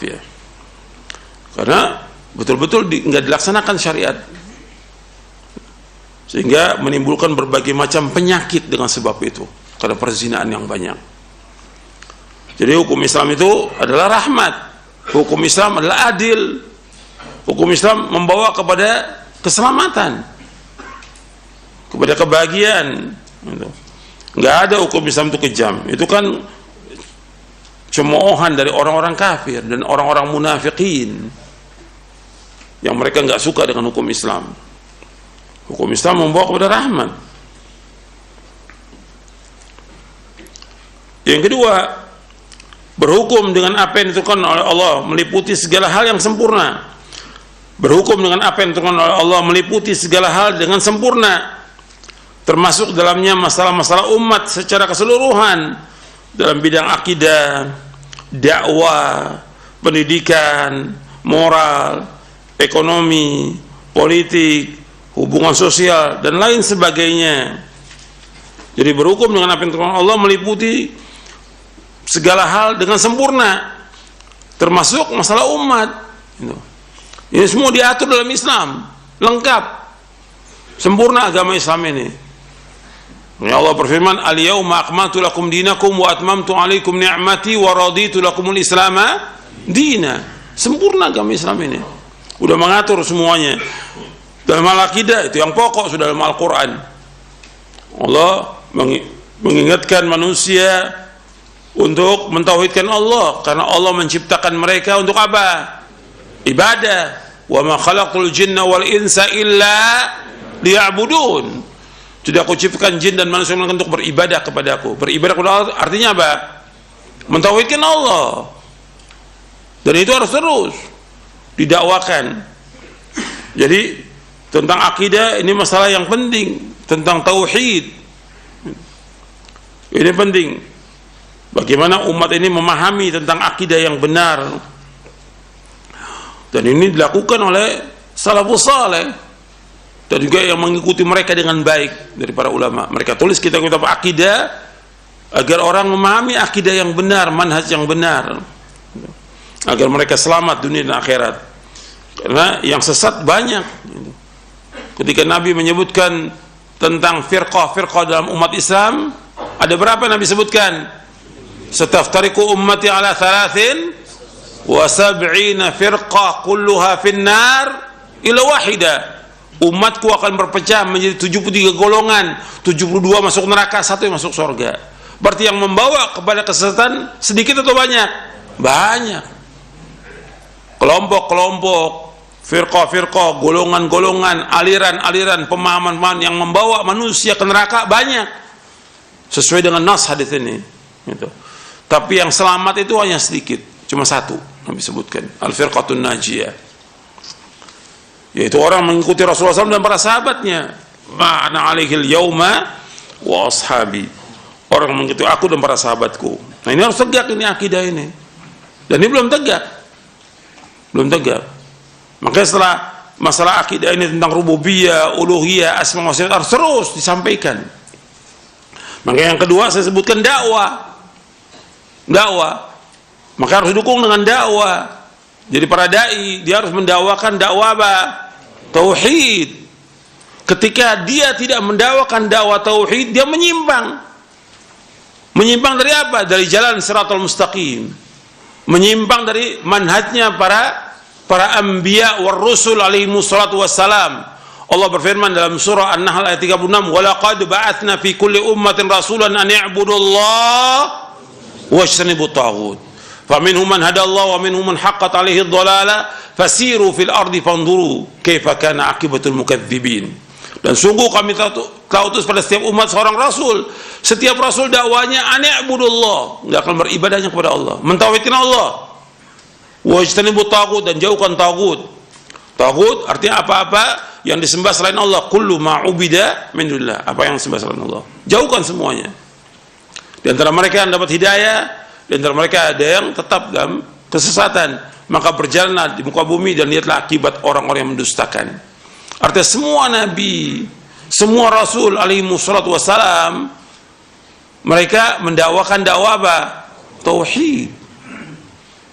Karena betul-betul nggak dilaksanakan syariat. Sehingga menimbulkan berbagai macam penyakit dengan sebab itu, karena perzinaan yang banyak. Jadi hukum Islam itu adalah rahmat, hukum Islam adalah adil, hukum Islam membawa kepada keselamatan, kepada kebahagiaan. Nggak ada hukum Islam itu kejam. Itu kan cemoohan dari orang-orang kafir dan orang-orang munafikin yang mereka nggak suka dengan hukum Islam. Hukum Islam membawa kepada rahmat. Yang kedua, berhukum dengan apa yang ditentukan oleh Allah meliputi segala hal yang sempurna. Berhukum dengan apa yang ditentukan oleh Allah meliputi segala hal dengan sempurna, termasuk dalamnya masalah-masalah umat secara keseluruhan dalam bidang akidah, dakwah, pendidikan, moral, ekonomi, politik, hubungan sosial, dan lain sebagainya. Jadi berhukum dengan apa yang ditentukan Allah meliputi segala hal dengan sempurna, termasuk masalah umat. Ini semua diatur dalam Islam, lengkap, sempurna agama Islam ini. Ya Allah berfirman, al-yauma akmaltu lakum dinakum wa atmamtu alaikum ni'mati wa raditu lakumul islama dina. Sempurna agama Islam ini, udah mengatur semuanya. Dalam al-aqidah itu yang pokok sudah dalam Al-Quran. Allah mengingatkan manusia untuk mentauhidkan Allah, karena Allah menciptakan mereka untuk apa? Ibadah. Wa ma khalaqul jinna wal insa illa liya'budun. Jadi aku ciptakan jin dan manusia untuk beribadah kepadaku. Beribadah kepada Allah artinya apa? Mentauhidkan Allah. Dan itu harus terus didakwakan. Jadi tentang akidah ini masalah yang penting, tentang tauhid. Ini penting. Bagaimana umat ini memahami tentang akidah yang benar. Dan ini dilakukan oleh salafus saleh dan juga yang mengikuti mereka dengan baik dari para ulama. Mereka tulis kitab-kitab akidah agar orang memahami akidah yang benar, manhaj yang benar, agar mereka selamat dunia dan akhirat. Karena yang sesat banyak. Ketika Nabi menyebutkan tentang firqah-firqah dalam umat Islam, ada berapa Nabi sebutkan? Sataftariqu ummati ala 73 firqah kulluha finnar illa wahida. Umatku akan berpecah menjadi 73 golongan, 72 masuk neraka, 1 yang masuk surga. Berarti yang membawa kepada kesesatan sedikit atau banyak? Banyak. Kelompok-kelompok, firqah-firqah, golongan-golongan, aliran-aliran, pemahaman-pemahaman yang membawa manusia ke neraka banyak, sesuai dengan nas hadis ini gitu. Tapi yang selamat itu hanya sedikit, cuma 1 yang disebutkan, al-firqatun najiyah, yaitu orang mengikuti Rasulullah SAW dan para sahabatnya. Ma'ana alaihil yauma wa ashabi, orang mengikuti aku dan para sahabatku. Nah ini harus tegak, ini akidah ini, dan ini belum tegak. Makanya setelah masalah akidah ini tentang rububiyah, uluhiyah, asma wa sifat harus terus disampaikan. Makanya yang kedua saya sebutkan dakwah. Maka harus didukung dengan dakwah. Jadi para dai dia harus mendakwakan dakwah apa? Tauhid. Ketika dia tidak mendakwakan dakwah tauhid, dia menyimpang. Menyimpang dari apa? Dari jalan siratal mustaqim. Menyimpang dari manhajnya para anbiya war rusul alaihi wassalatu wassalam. Allah berfirman dalam surah An-Nahl ayat 36, "Wa laqad ba'atsna fi kulli ummatin rasulan an i'budullaha wajtanibut taghut. Faminhum man hadallahu wa minhum man haqqat alaihi ad-dhalalah fasiru fil ardi fanzuru kaifa kana aqibatul mukadzibin." Dan sungguh kami telah utus pada setiap umat seorang rasul. Setiap rasul dakwanya an i'budullah, enggak akan beribadahnya kepada Allah, mentauhidkan Allah. Wajtanibut taghut, dan jauhkan taghut. Taghut artinya apa-apa yang disembah selain Allah, kullu ma'ubida min dunillah, apa yang disembah selain Allah, jauhkan semuanya. Di antara mereka yang dapat hidayah, di antara mereka ada yang tetap dalam kesesatan, maka berjalanlah di muka bumi dan lihatlah akibat orang-orang yang mendustakan. Artinya semua nabi, semua rasul alaihi wassalatu wassalam, mereka mendakwakan dakwah apa? Tauhid.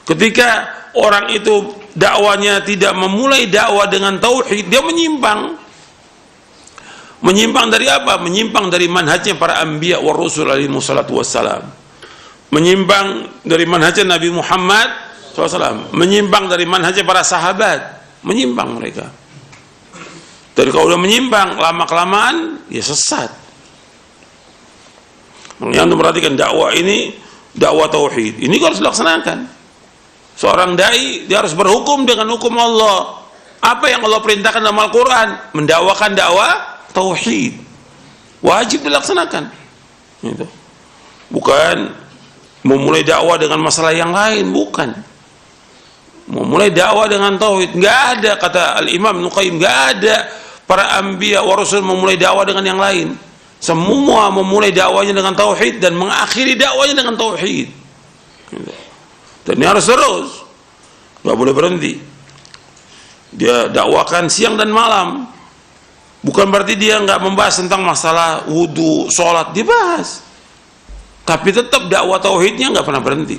Ketika orang itu dakwanya tidak memulai dakwah dengan tauhid, dia menyimpang. Menyimpang dari apa? Menyimpang dari manhajnya para anbiya wa rasul alaihi wassalatu wassalam. Menyimpang dari manhajnya Nabi Muhammad SAW. Menyimpang dari manhajnya para sahabat. Menyimpang mereka. Dan kalau udah menyimpang, lama-kelamaan ya sesat. Makanya untuk perhatikan dakwah ini, dakwah tauhid. Ini harus dilaksanakan. Seorang dai dia harus berhukum dengan hukum Allah. Apa yang Allah perintahkan dalam Al-Quran? Mendakwakan dakwah tauhid. Wajib dilaksanakan. Gitu. Bukan memulai dakwah dengan masalah yang lain, bukan. Memulai dakwah dengan tauhid. Nggak ada, kata Al-Imam Ibnu Qayyim, nggak ada para anbiya wa rasul memulai dakwah dengan yang lain. Semua memulai dakwahnya dengan tauhid dan mengakhiri dakwahnya dengan tauhid. Gitu. Dan ini harus terus, nggak boleh berhenti. Dia dakwakan siang dan malam. Bukan berarti dia nggak membahas tentang masalah wudu, sholat, dibahas. Tapi tetap dakwah tauhidnya nggak pernah berhenti,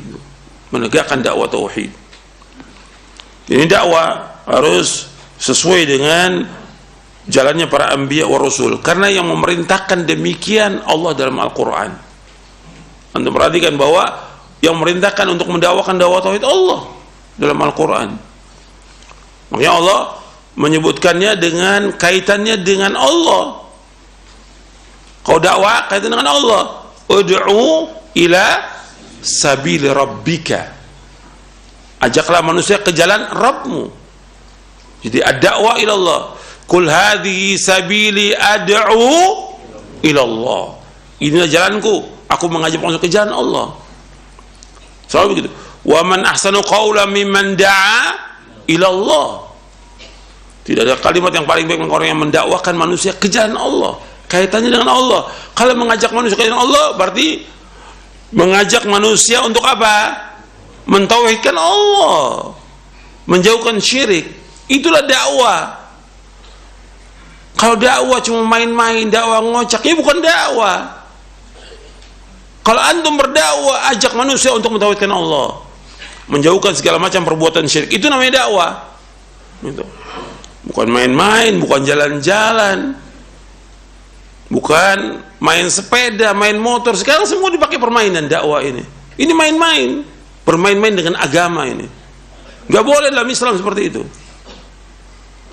menegakkan dakwah tauhid. Ini dakwah harus sesuai dengan jalannya para anbiya wa rasul, karena yang memerintahkan demikian Allah dalam Al-Quran. Anda perhatikan bahwa yang merintahkan untuk mendakwakan dakwah tauhid Allah dalam Al-Quran. Makanya Allah menyebutkannya dengan kaitannya dengan Allah. Kau dakwah kaitan dengan Allah. Ud'u ila sabili rabbika. Ajaklah manusia ke jalan Rabbmu. Jadi ad-da'wah ila Allah. Qul hadhihi sabili ad'u ila Allah. Inilah jalanku, aku mengajak manusia ke jalan Allah. Selalu begitu. Wa man ahsanu qawlan mimman da'a ila Allah. Tidak ada kalimat yang paling baik orang yang mendakwakan manusia ke jalan Allah. Kaitannya dengan Allah. Kalau mengajak manusia ke jalan Allah, berarti mengajak manusia untuk apa? Mentauhidkan Allah, menjauhkan syirik. Itulah dakwah. Kalau dakwah cuma main-main, dakwah ngocak, ini bukan dakwah. Kalau antum berdakwah, ajak manusia untuk mentauhidkan Allah, menjauhkan segala macam perbuatan syirik, itu namanya dakwah. Gitu. Bukan main-main, bukan jalan-jalan, bukan main sepeda, main motor. Sekarang semua dipakai permainan dakwah ini. Ini main-main, bermain-main dengan agama ini. Gak boleh dalam Islam seperti itu.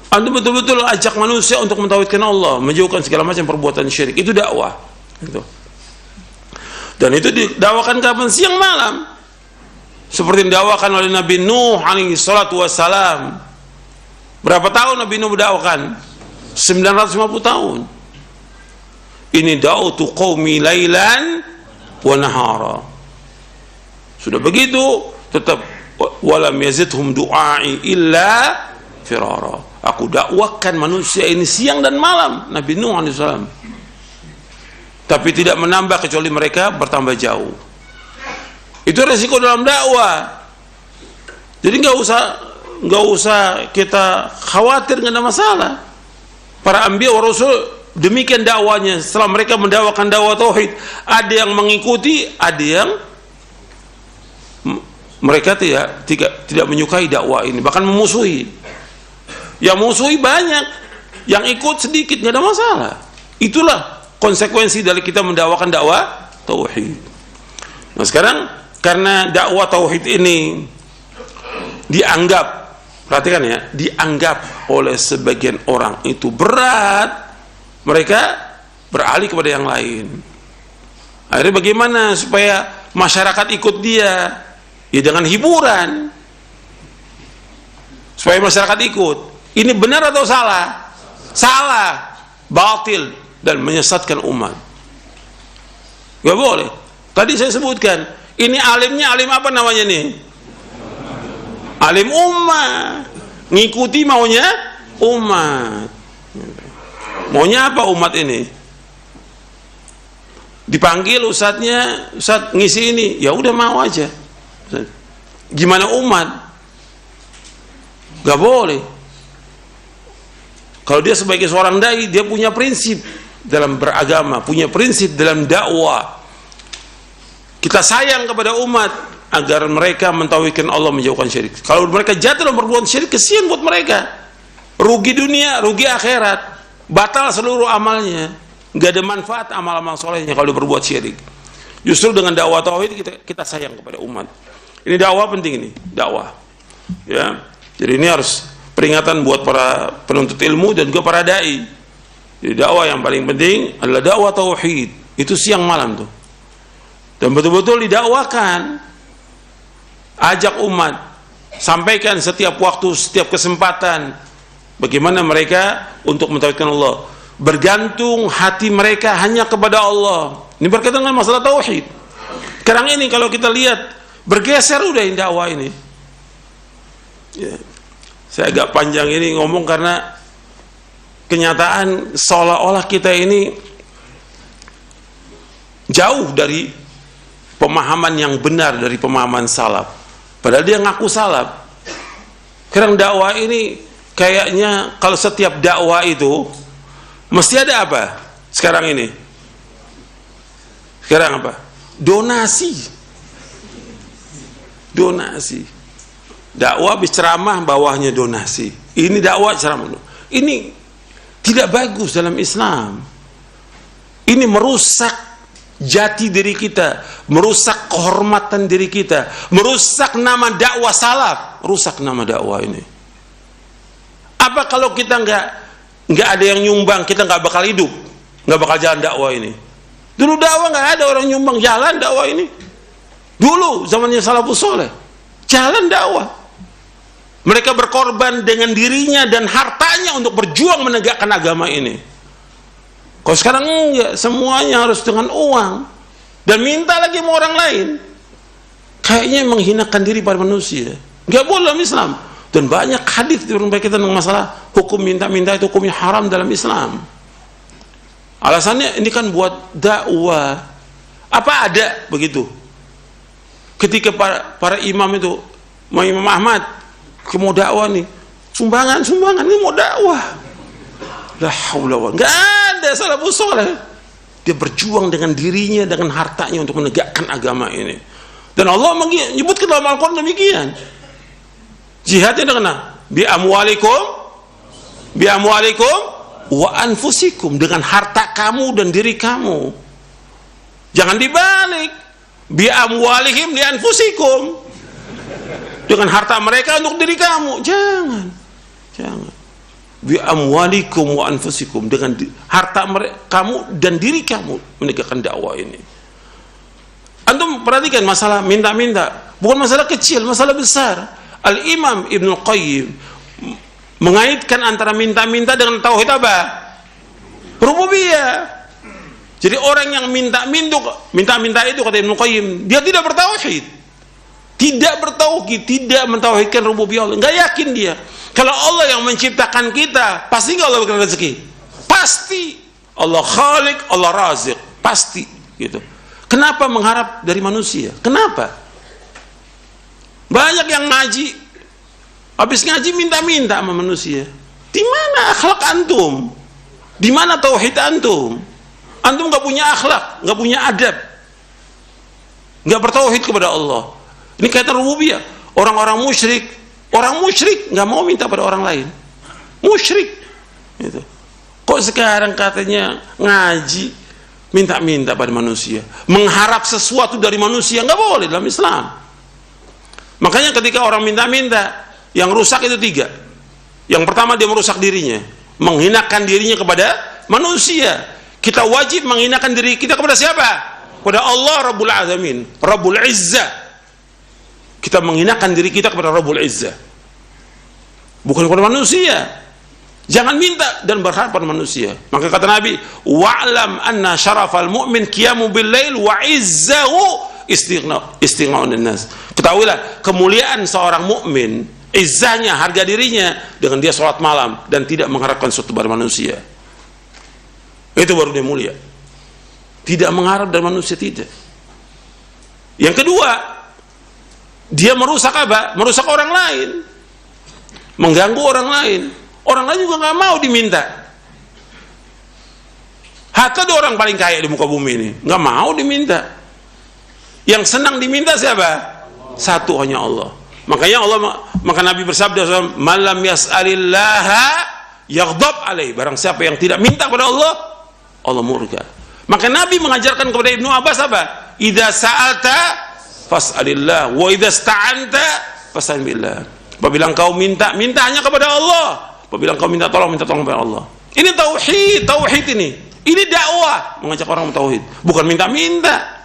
Antum betul-betul ajak manusia untuk mentauhidkan Allah, menjauhkan segala macam perbuatan syirik. Itu dakwah. Gitu. Dan itu didakwakan kapan? Siang malam. Seperti didakwakan oleh Nabi Nuh alaihi salatu wassalam. Berapa tahun Nabi Nuh mendakwakan? 950 tahun. Ini da'utu qaumi lailan wa nahara. Sudah begitu, tetap walam yazidhum du'ai illa firara. Aku dakwakan manusia ini siang dan malam, Nabi Nuh alaihi salam. Tapi tidak menambah kecuali mereka bertambah jauh. Itu resiko dalam dakwah. Jadi nggak usah kita khawatir, nggak ada masalah. Para anbiya wa rasul demikian dakwanya. Setelah mereka mendakwakan dakwah tauhid, ada yang mengikuti, ada yang mereka tidak menyukai dakwah ini, bahkan memusuhi. Yang musuhi banyak, yang ikut sedikit, nggak ada masalah. Itulah konsekuensi dari kita mendakwakan dakwah tauhid. Nah sekarang karena dakwah tauhid ini dianggap, perhatikan ya, dianggap oleh sebagian orang itu berat, mereka beralih kepada yang lain. Akhirnya bagaimana supaya masyarakat ikut dia? Ya dengan hiburan, supaya masyarakat ikut. Ini benar atau salah? Salah, batil, dan menyesatkan umat. Gak boleh. Tadi saya sebutkan, ini alimnya alim apa namanya nih? Alim ummah, ngikuti maunya umat. Maunya apa umat ini? Dipanggil ustadznya, ustadz ngisi ini, ya udah mau aja. Gimana umat? Gak boleh. Kalau dia sebagai seorang dai, dia punya prinsip dalam beragama, punya prinsip dalam dakwah. Kita sayang kepada umat agar mereka mentauhidkan Allah, menjauhkan syirik. Kalau mereka jatuh dalam perbuatan syirik, kesian buat mereka. Rugi dunia, rugi akhirat, batal seluruh amalnya. Gak ada manfaat amal-amal solehnya kalau berbuat syirik. Justru dengan dakwah tauhid kita sayang kepada umat. Ini dakwah penting, ini dakwah. Ya, jadi ini harus peringatan buat para penuntut ilmu dan juga para dai. Jadi dakwah yang paling penting adalah dakwah tauhid. Itu siang malam tuh. Dan betul-betul didakwakan. Ajak umat, sampaikan setiap waktu, setiap kesempatan, bagaimana mereka untuk mentauhidkan Allah. Bergantung hati mereka hanya kepada Allah. Ini berkaitan dengan masalah tauhid. Sekarang ini kalau kita lihat bergeser udah dakwah ini. Ya. Saya agak panjang ini ngomong karena kenyataan seolah-olah kita ini jauh dari pemahaman yang benar, dari pemahaman salaf. Padahal dia ngaku salaf. Sekarang dakwah ini kayaknya kalau setiap dakwah itu mesti ada apa? Sekarang ini. Sekarang apa? Donasi. Donasi. Dakwah habis ceramah bawahnya donasi. Ini dakwah ceramah. Ini tidak bagus dalam Islam. Ini merusak jati diri kita, merusak kehormatan diri kita, merusak nama dakwah salaf, rusak nama dakwah ini. Apa kalau kita nggak ada yang nyumbang, kita nggak bakal hidup, nggak bakal jalan dakwah ini. Dulu dakwah nggak ada orang nyumbang, jalan dakwah ini. Dulu zamannya salafus soleh, jalan dakwah. Mereka berkorban dengan dirinya dan hartanya untuk berjuang menegakkan agama ini. Kalau sekarang enggak, semuanya harus dengan uang dan minta lagi sama orang lain. Kayaknya menghinakan diri pada manusia. Nggak boleh dalam Islam. Dan banyak hadis berkaitan dengan masalah hukum minta-minta itu hukumnya haram dalam Islam. Alasannya ini kan buat dakwah. Apa ada begitu? Ketika para imam itu, mau Imam Ahmad mau dakwah nih, sumbangan ini mau dakwah. La haula wa enggak ada salafus saleh. Dia berjuang dengan dirinya, dengan hartanya untuk menegakkan agama ini. Dan Allah menyebutkan dalam Al-Qur'an demikian. Jihadnya dengan bi amwalikum wa anfusikum, dengan harta kamu dan diri kamu. Jangan dibalik. Bi amwalihim li anfusikum, dengan harta mereka untuk diri kamu. Jangan. Bi amwalikum wa anfusikum, dengan harta kamu dan diri kamu menegakkan dakwah ini. Antum perhatikan masalah minta-minta, bukan masalah kecil, masalah besar. Al-Imam Ibnu Qayyim mengaitkan antara minta-minta dengan tauhid apa? Rububiyah. Jadi orang yang minta-minta itu, kata Ibnu Qayyim, dia tidak bertauhid. Tidak bertauhid, tidak mentauhidkan rububiyah Allah. Enggak yakin dia. Kalau Allah yang menciptakan kita, pasti enggak Allah berikan rezeki? Pasti. Allah Khalik, Allah Razik, pasti gitu. Kenapa mengharap dari manusia? Kenapa? Banyak yang ngaji, habis ngaji minta-minta sama manusia. Di mana akhlak antum? Di mana tauhid antum? Antum nggak punya akhlak, nggak punya adab, nggak bertauhid kepada Allah. Ini kaitan rububiyah. Orang-orang musyrik nggak mau minta pada orang lain. Musyrik. Gitu. Kok sekarang katanya ngaji minta-minta pada manusia, mengharap sesuatu dari manusia? Nggak boleh dalam Islam. Makanya ketika orang minta-minta, yang rusak itu 3. Yang pertama, dia merusak dirinya, menghinakan dirinya kepada manusia. Kita wajib menghinakan diri kita kepada siapa? Kepada Allah Rabbul Alamin, Rabbul Izzah. Kita menghinakan diri kita kepada Rabbul Izzah, bukan kepada manusia. Jangan minta dan berharap pada manusia. Maka kata Nabi, wa'lam anna syarafal mu'min qiyamu bil lail wa izzahu istighna'un nas. Ketahuilah, kemuliaan seorang mukmin izzahnya, harga dirinya dengan dia sholat malam dan tidak mengharapkan sesuatu dari manusia. Itu baru dia mulia. Tidak mengharap dari manusia, tidak. Yang kedua, dia merusak apa? Merusak orang lain, mengganggu orang lain. Orang lain juga nggak mau diminta. Hatta ada orang paling kaya di muka bumi ini nggak mau diminta. Yang senang diminta siapa? Satu, hanya Allah. Makanya maka Nabi bersabda, "Malam yas'alillaha yaghdab alaih." Barang siapa yang tidak minta kepada Allah, Allah murka. Maka Nabi mengajarkan kepada Ibnu Abbas apa? "Idza sa'alta fas'alillah wa idza sta'anta fasta'in billah." Apabila engkau minta, minta hanya kepada Allah. Apabila engkau minta tolong kepada Allah. Ini tauhid ini. Ini dakwah, mengajak orang tauhid, bukan minta-minta.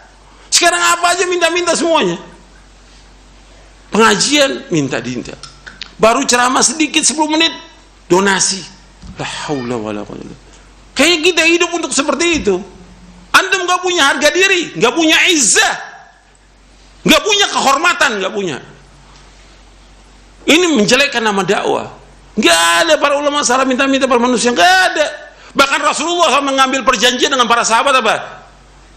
Sekarang apa aja minta-minta semuanya. Pengajian minta-minta. Baru ceramah sedikit 10 menit donasi. La haula wala quwwata. Kayak kita hidup untuk seperti itu. Antum nggak punya harga diri, nggak punya izzah, nggak punya kehormatan, nggak punya. Ini menjelekkan nama dakwah. Nggak ada para ulama salah minta-minta para manusia, nggak ada. Bahkan Rasulullah SAW mengambil perjanjian dengan para sahabat apa?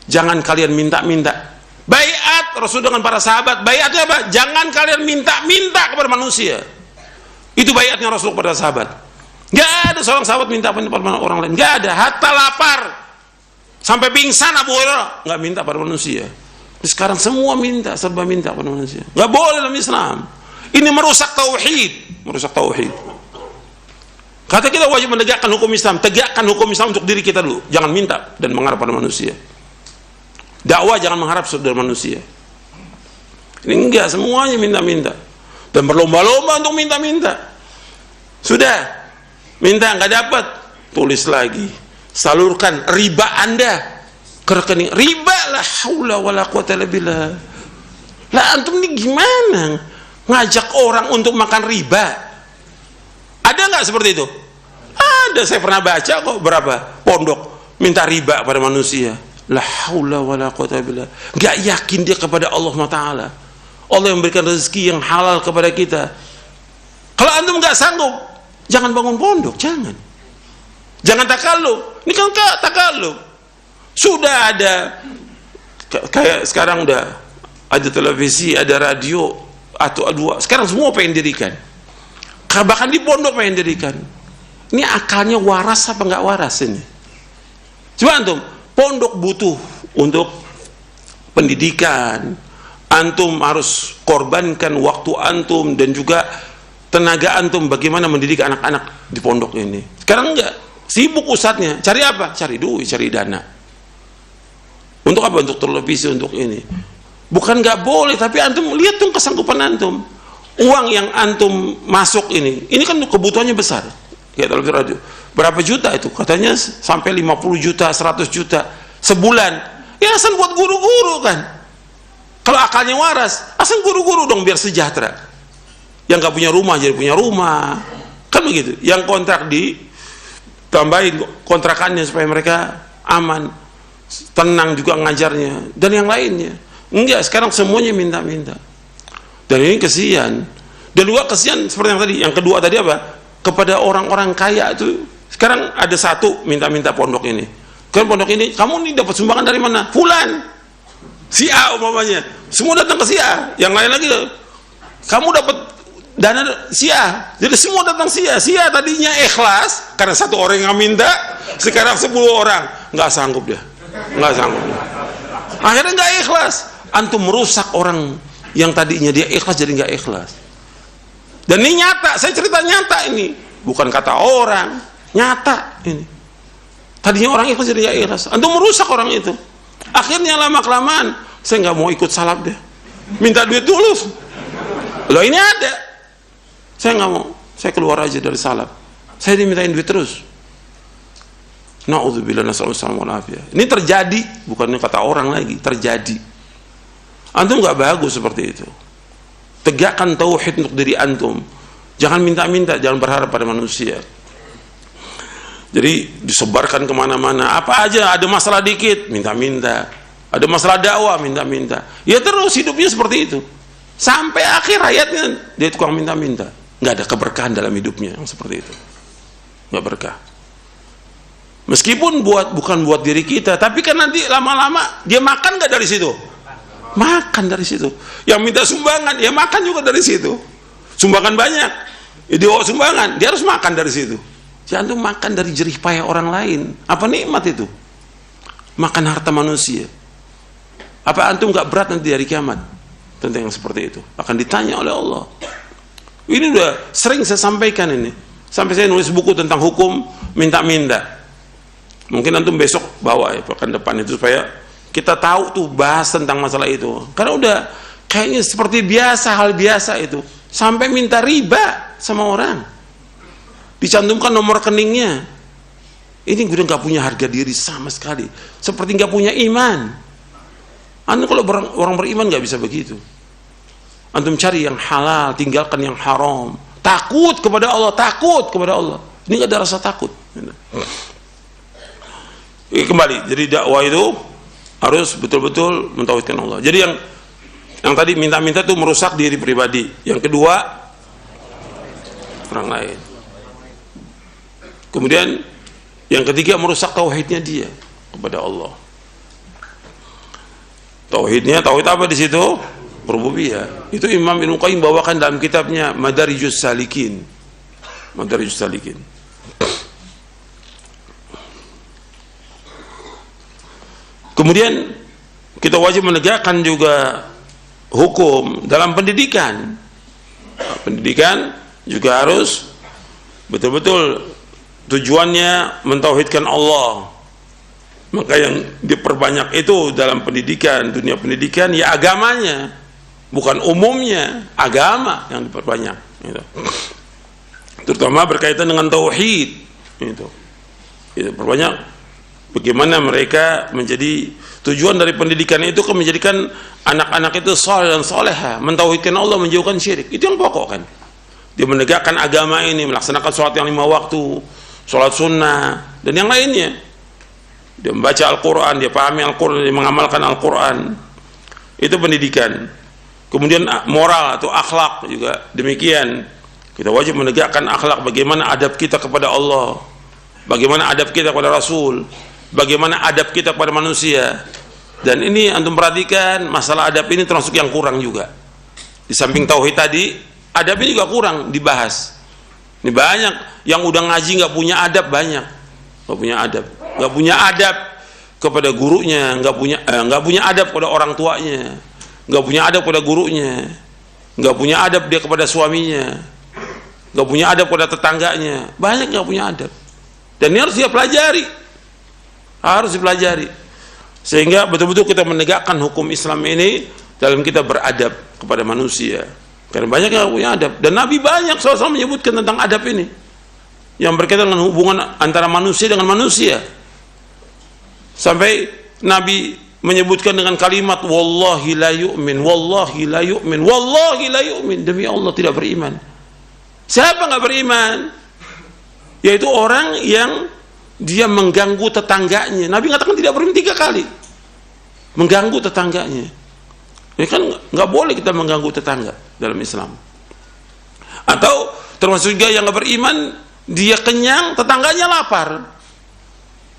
Jangan kalian minta-minta. Baiat Rasul dengan para sahabat, baiatnya apa? Jangan kalian minta-minta kepada manusia. Itu baiatnya Rasul kepada sahabat. Nggak ada seorang sahabat minta kepada orang lain, nggak ada. Hatta lapar sampai pingsan Abu Hurairah nggak minta pada manusia. Sekarang semua minta, serba minta kepada manusia. Nggak boleh dalam Islam. Ini merusak tauhid, merusak tauhid. Kata kita wajib menegakkan hukum Islam, tegakkan hukum Islam untuk diri kita dulu. Jangan minta dan mengharap pada manusia. Dakwah jangan mengharap dari manusia. Ini enggak, semuanya minta-minta dan berlomba-lomba untuk minta-minta. Sudah minta nggak dapat, tulis lagi, salurkan riba Anda ke rekening. Riba, la haula wala quwata illa billah. Lah antum ini gimana ngajak orang untuk makan riba? Ada nggak seperti itu? Ada, saya pernah baca kok berapa pondok minta riba pada manusia. La haula wala quwata billah. Enggak yakin dia kepada Allah Taala. Allah yang memberikan rezeki yang halal kepada kita. Kalau antum enggak sanggup, jangan bangun pondok, jangan. Jangan takalluf. Ini kan takalluf. Sudah ada kayak sekarang udah ada televisi, ada radio atau dua. Sekarang semua pengen dirikan. Bahkan di pondok pengen dirikan. Ini akalnya waras apa enggak waras ini? Coba antum, pondok butuh untuk pendidikan. Antum harus korbankan waktu antum dan juga tenaga antum bagaimana mendidik anak-anak di pondok ini. Sekarang enggak, sibuk ustadznya. Cari apa? Cari duit, cari dana. Untuk apa? Untuk televisi, untuk ini. Bukan enggak boleh, tapi antum lihat tuh kesanggupan antum. Uang yang antum masuk ini kan kebutuhannya besar. Kayak televisi radio. Berapa juta itu? Katanya sampai 50 juta, 100 juta sebulan. Ya asal buat guru-guru kan. Kalau akalnya waras, asal guru-guru dong biar sejahtera. Yang gak punya rumah jadi punya rumah. Kan begitu. Yang kontrak ditambahin kontrakannya supaya mereka aman. Tenang juga ngajarnya. Dan yang lainnya. Enggak, sekarang semuanya minta-minta. Dan ini kesian. Dan juga kesian seperti yang tadi. Yang kedua tadi apa? Kepada orang-orang kaya itu. Sekarang ada satu minta-minta pondok ini. Kan pondok ini, kamu nih dapat sumbangan dari mana? Fulan, si A umpamanya. Semua datang ke si A. Yang lain lagi, kamu dapat dana si A. Jadi semua datang si A. Si A tadinya ikhlas karena satu orang yang minta. Sekarang 10 orang nggak sanggup dia, nggak sanggup. Akhirnya nggak ikhlas. Antum merusak orang yang tadinya dia ikhlas jadi nggak ikhlas. Dan ini nyata, saya cerita nyata ini, bukan kata orang, nyata ini. Tadinya orang ikhlas jadi nggak ikhlas. Antum merusak orang itu. Akhirnya lama kelamaan, saya nggak mau ikut salaf deh. Minta duit dulu. Loh ini ada. Saya nggak mau. Saya keluar aja dari salaf. Saya dimintain duit terus. Na'udzubillah nasallallahu alaihi wasallam. Ini terjadi, bukannya kata orang lagi, terjadi. Antum nggak bagus seperti itu. Tegakkan tauhid untuk diri antum. Jangan minta-minta, jangan berharap pada manusia. Jadi disebarkan kemana-mana. Apa aja, ada masalah dikit, minta-minta. Ada masalah dakwah, minta-minta. Ya terus hidupnya seperti itu. Sampai akhir hayatnya dia tukang minta-minta. Nggak ada keberkahan dalam hidupnya yang seperti itu. Nggak berkah. Meskipun bukan buat diri kita, tapi kan nanti lama-lama dia makan nggak dari situ? Makan dari situ. Yang minta sumbangan, ya makan juga dari situ. Sumbangan banyak, ya dia sumbangan, dia harus makan dari situ. Jangan tuh makan dari jerih payah orang lain. Apa nikmat itu? Makan harta manusia. Apa antum nggak berat nanti dari kiamat tentang yang seperti itu? Akan ditanya oleh Allah. Ini udah sering saya sampaikan ini. Sampai saya nulis buku tentang hukum minta-minta. Mungkin antum besok bawa ya pekan depan itu supaya kita tahu tuh bahas tentang masalah itu. Karena udah kayaknya seperti biasa, hal biasa itu. Sampai minta riba sama orang. Dicantumkan nomor rekeningnya. Ini udah nggak punya harga diri sama sekali. Seperti nggak punya iman. Antum kalau orang beriman nggak bisa begitu. Antum cari yang halal, tinggalkan yang haram. Takut kepada Allah, takut kepada Allah. Ini nggak ada rasa takut. Kembali, jadi dakwah itu harus betul-betul mentauhidkan Allah. Jadi yang tadi minta-minta itu merusak diri pribadi. Yang kedua, orang lain. Kemudian yang ketiga, merusak tauhidnya dia kepada Allah. Tauhidnya, tauhid apa di situ? Rububiyah. Itu Imam Ibnu Qayyim bawakan dalam kitabnya Madarijus Salikin. Madarijus Salikin. Kemudian kita wajib menegakkan juga hukum dalam pendidikan. Pendidikan juga harus betul-betul tujuannya mentauhidkan Allah. Maka yang diperbanyak itu dalam pendidikan, dunia pendidikan, ya agamanya, bukan umumnya, agama yang diperbanyak. Gitu. Terutama berkaitan dengan tauhid. Itu perbanyak bagaimana mereka menjadi tujuan dari pendidikan itu kan menjadikan anak-anak itu saleh dan soleha, mentauhidkan Allah, menjauhkan syirik. Itu yang pokok kan. Dia menegakkan agama ini, melaksanakan sholat yang 5 waktu, sholat sunnah, dan yang lainnya. Dia membaca Al-Quran, dia pahami Al-Quran, dia mengamalkan Al-Quran. Itu pendidikan. Kemudian moral atau akhlak juga demikian. Kita wajib menegakkan akhlak, bagaimana adab kita kepada Allah, bagaimana adab kita kepada Rasul, bagaimana adab kita kepada manusia. Dan ini antum perhatikan, masalah adab ini termasuk yang kurang juga. Di samping tauhid tadi, adabnya juga kurang dibahas. Ini banyak yang udah ngaji nggak punya adab, banyak nggak punya adab, nggak punya adab kepada gurunya, nggak punya adab kepada orang tuanya, nggak punya adab kepada gurunya, nggak punya adab dia kepada suaminya, nggak punya adab kepada tetangganya, banyak nggak punya adab. Dan ini harus dia pelajari, harus dipelajari, sehingga betul-betul kita menegakkan hukum Islam ini dalam kita beradab kepada manusia. Karena banyak yang nggak punya adab, dan Nabi banyak SAW menyebutkan tentang adab ini yang berkaitan dengan hubungan antara manusia dengan manusia. Sampai Nabi menyebutkan dengan kalimat wallahi la yu'min, wallahi la yu'min, wallahi la yu'min, demi Allah tidak beriman. Siapa nggak beriman? Yaitu orang yang dia mengganggu tetangganya. Nabi mengatakan tidak beriman 3 kali. Mengganggu tetangganya. Ini kan nggak boleh kita mengganggu tetangga dalam Islam. Atau termasuk juga yang nggak beriman, dia kenyang, tetangganya lapar.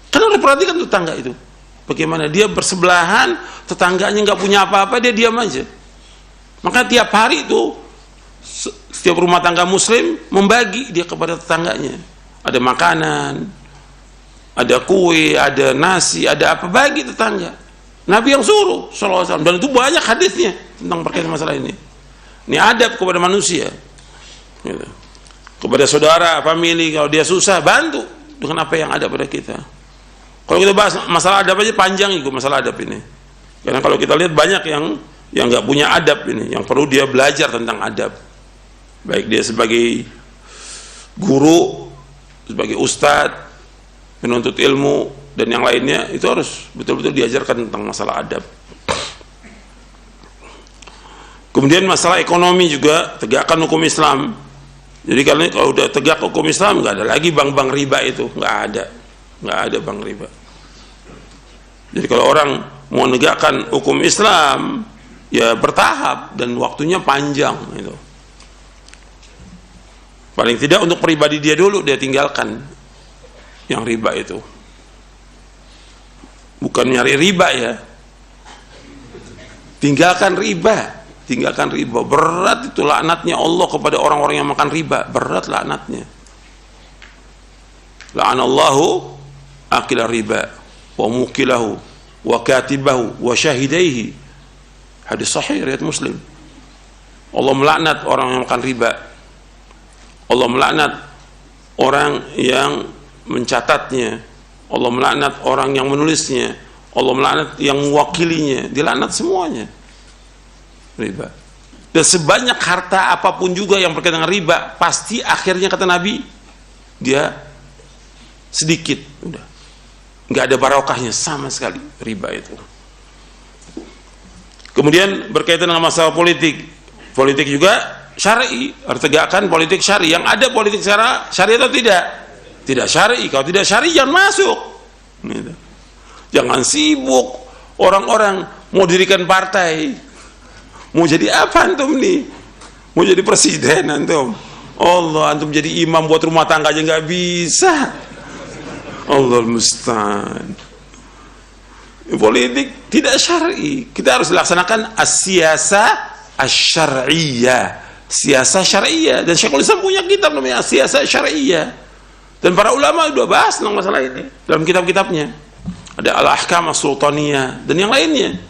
Kan harus perhatikan tetangga itu. Bagaimana dia bersebelahan, tetangganya nggak punya apa-apa, dia diam aja. Maka tiap hari itu setiap rumah tangga Muslim membagi dia kepada tetangganya. Ada makanan, ada kue, ada nasi, ada apa, bagi tetangga. Nabi yang suruh SAW, dan itu banyak hadisnya tentang berkaitan masalah ini. Ini adab kepada manusia. Gitu. Kepada saudara, family, kalau dia susah, bantu dengan apa yang ada pada kita. Kalau kita bahas masalah adab aja panjang itu masalah adab ini. Karena kalau kita lihat banyak yang nggak punya adab ini, yang perlu dia belajar tentang adab. Baik dia sebagai guru, sebagai ustadz, penuntut ilmu, dan yang lainnya, itu harus betul-betul diajarkan tentang masalah adab. Kemudian masalah ekonomi juga, tegakkan hukum Islam. Jadi kalau udah tegak hukum Islam, nggak ada lagi bank-bank riba itu, nggak ada bank riba. Jadi kalau orang mau menegakkan hukum Islam, ya bertahap dan waktunya panjang itu. Paling tidak untuk pribadi dia dulu dia tinggalkan yang riba itu. Bukan nyari riba ya. Tinggalkan riba. Tinggalkan riba. Berat itu laknatnya Allah kepada orang-orang yang makan riba. Berat laknatnya. La'anallahu akila riba wa mukilahu wa katibahu wa syahidaihi. Hadis sahih riwayat Muslim. Allah melaknat orang yang makan riba. Allah melaknat orang yang mencatatnya. Allah melaknat orang yang menulisnya. Allah melaknat yang mewakilinya. Dilaknat semuanya. Riba. Dan sebanyak harta apapun juga yang berkaitan dengan riba, pasti akhirnya kata Nabi, dia sedikit, udah nggak ada barokahnya sama sekali riba itu. Kemudian berkaitan dengan masalah politik, politik juga syar'i, harus tegakkan politik syar'i. Yang ada politik syar'i atau tidak? Tidak syar'i. Kalau tidak syar'i jangan masuk. Gitu. Jangan sibuk orang-orang mau dirikan partai, mau jadi apa antum nih? Mau jadi presiden antum? Allah, antum jadi imam buat rumah tangga aja nggak bisa. Allah musta'an. Politik tidak syar'i. Kita harus laksanakan as-siyasah asy-syar'iyyah. Siyasah syar'iyyah. Dan Syekhul Islam punya kitab namanya as-siyasah syar'iyyah. Dan para ulama sudah bahas tentang masalah ini dalam kitab-kitabnya. Ada al-ahkam as-sultaniyah dan yang lainnya.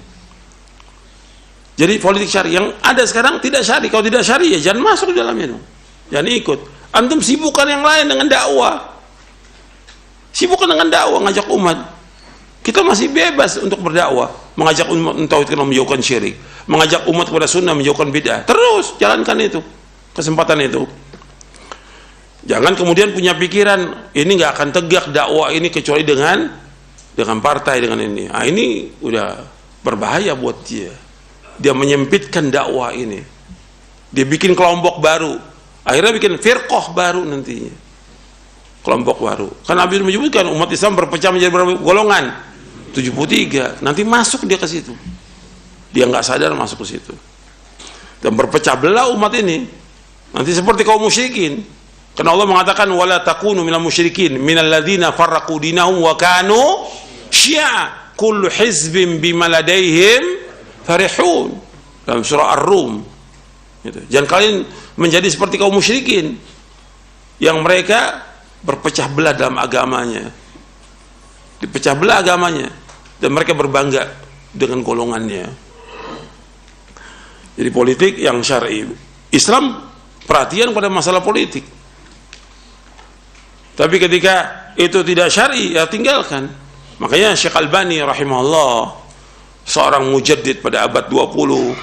Jadi politik syar'i yang ada sekarang tidak syar'i. Kalau tidak syar'i ya jangan masuk di dalamnya dong. Jangan ikut. Antum sibukkan yang lain dengan dakwah. Sibukkan dengan dakwah, ngajak umat. Kita masih bebas untuk berdakwah, mengajak umat mentauhidkan, menjauhkan syirik, mengajak umat kepada sunnah, menjauhkan bid'ah. Terus jalankan itu, kesempatan itu. Jangan kemudian punya pikiran ini nggak akan tegak dakwah ini kecuali dengan partai, dengan ini. Nah, ini udah berbahaya buat dia. Dia menyempitkan dakwah ini. Dia bikin kelompok baru. Akhirnya bikin firqah baru nantinya. Kelompok baru. Karena Nabi menyebutkan umat Islam berpecah menjadi berapa golongan? 73. Nanti masuk dia ke situ. Dia nggak sadar masuk ke situ. Dan berpecah belah umat ini. Nanti seperti kaum musyrikin. Karena Allah mengatakan wala takunu minal musyrikin minal ladzina farraqu dinahum wa kanu syi'a kullu hizbin bima ladaihim farihun. Dalam surah Ar-Rum. Gitu. Jangan kalian menjadi seperti kaum musyrikin yang mereka berpecah belah dalam agamanya, dipecah belah agamanya, dan mereka berbangga dengan golongannya. Jadi politik yang syar'i, Islam perhatian pada masalah politik. Tapi ketika itu tidak syar'i, ya tinggalkan. Makanya Syekh Albani rahimahullah, seorang mujaddid pada abad 20,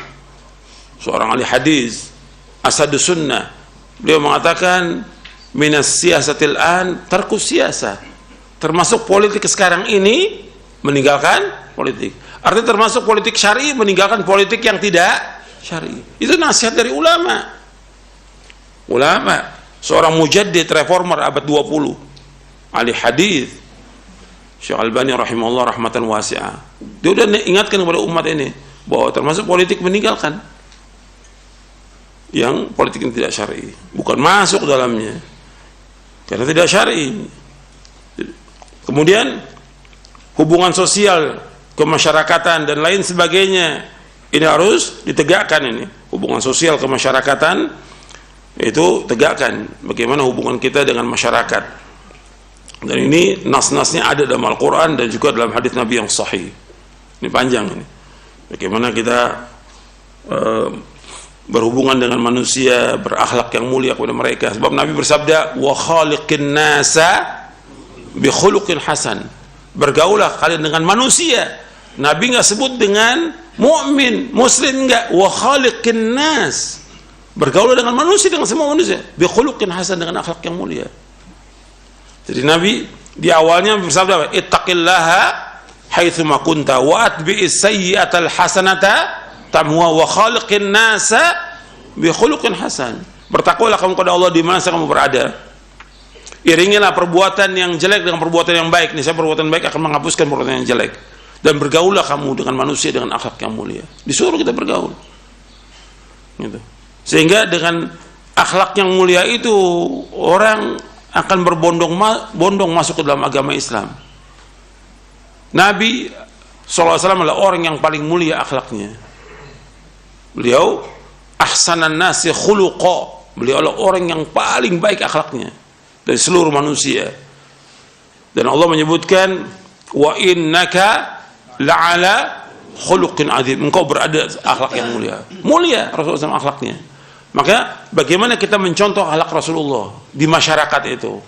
seorang ahli hadis, asadus sunnah, beliau mengatakan minas siyasatil an tarkus siyasah, termasuk politik sekarang ini meninggalkan politik. Artinya termasuk politik syar'i meninggalkan politik yang tidak syar'i. Itu nasihat dari ulama. Ulama, seorang mujaddid reformer abad 20, ahli hadis, Syekh Albani rahimahullah rahmatan wasi'ah. Dia udah ingatkan kepada umat ini bahwa termasuk politik meninggalkan yang politik yang tidak syar'i, bukan masuk dalamnya. Karena tidak syar'i. Kemudian hubungan sosial, kemasyarakatan dan lain sebagainya ini harus ditegakkan. Ini hubungan sosial kemasyarakatan itu tegakkan. Bagaimana hubungan kita dengan masyarakat. Dan ini nas-nasnya ada dalam Al-Quran dan juga dalam hadis Nabi yang sahih. Ini panjang ini. Bagaimana kita berhubungan dengan manusia, berakhlak yang mulia kepada mereka. Sebab Nabi bersabda, wa khaliqin nasa bi khuluqin hasan. Bergaulah kalian dengan manusia. Nabi nggak sebut dengan mukmin, muslim enggak. Wa khaliqin nas. Bergaulah dengan manusia, dengan semua manusia. Bi khuluqin hasan, dengan akhlak yang mulia. Jadi Nabi di awalnya bersabda, ittaqillaha haitsu ma kunta wa atbi'is sayyi'atal hasanata tamwa wa khaliqin nasa bi khuluqin hasan. Bertakwalah kamu kepada Allah di mana kamu berada. Iringilah perbuatan yang jelek dengan perbuatan yang baik. Niscaya perbuatan baik akan menghapuskan perbuatan yang jelek. Dan bergaullah kamu dengan manusia dengan akhlak yang mulia. Disuruh kita bergaul. Gitu. Sehingga dengan akhlak yang mulia itu orang akan berbondong-bondong masuk ke dalam agama Islam. Nabi SAW adalah orang yang paling mulia akhlaknya. Beliau ahsanan nasi khuluqa. Beliau adalah orang yang paling baik akhlaknya dari seluruh manusia. Dan Allah menyebutkan wa innaka la'ala khuluqin azim. Engkau berada akhlak yang mulia. Mulia Rasulullah SAW akhlaknya. Maka bagaimana kita mencontoh akhlak Rasulullah di masyarakat itu?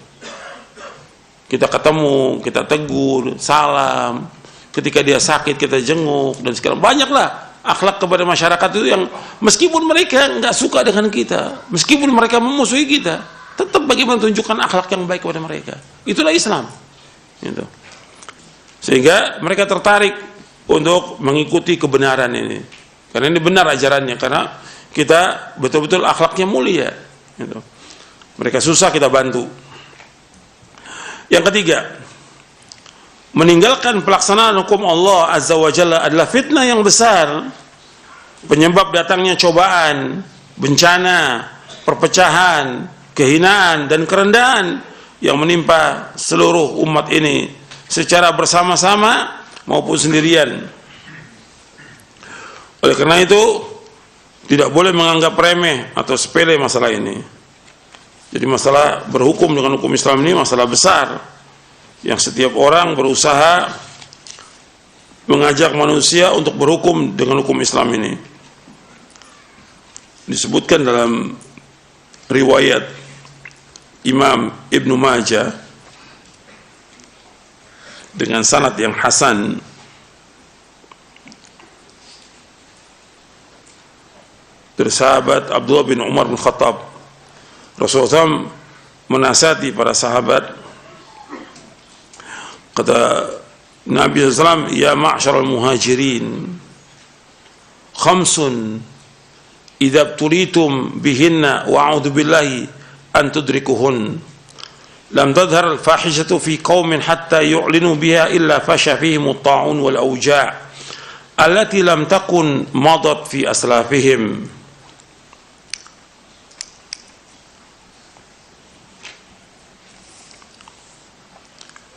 Kita ketemu, kita tegur, salam. Ketika dia sakit kita jenguk dan sekarang banyaklah akhlak kepada masyarakat itu yang meskipun mereka nggak suka dengan kita, meskipun mereka memusuhi kita, tetap bagaimana tunjukkan akhlak yang baik kepada mereka. Itulah Islam. Gitu. Sehingga mereka tertarik untuk mengikuti kebenaran ini, karena ini benar ajarannya, karena kita betul-betul akhlaknya mulia. Gitu. Mereka susah kita bantu. Yang ketiga, meninggalkan pelaksanaan hukum Allah Azza wa Jalla adalah fitnah yang besar, penyebab datangnya cobaan, bencana, perpecahan, kehinaan dan kerendahan yang menimpa seluruh umat ini secara bersama-sama maupun sendirian. Oleh karena itu tidak boleh menganggap remeh atau sepele masalah ini. Jadi masalah berhukum dengan hukum Islam ini masalah besar yang setiap orang berusaha mengajak manusia untuk berhukum dengan hukum Islam ini. Disebutkan dalam riwayat Imam Ibnu Majah dengan sanad yang hasan dari sahabat Abdullah bin Umar bin Khattab. Rasulullah SAW menasihati para sahabat, kata Nabi SAW, ya ma'syaral muhajirin, khamsun idza btulitum bihinna wa a'udzu billahi an tudrikuhun, lam tadhhar al-fahishatu fi qaumin hatta yu'linu biha illa fasha fihim at-ta'un wal awja' allati lam takun madat fi aslafihim.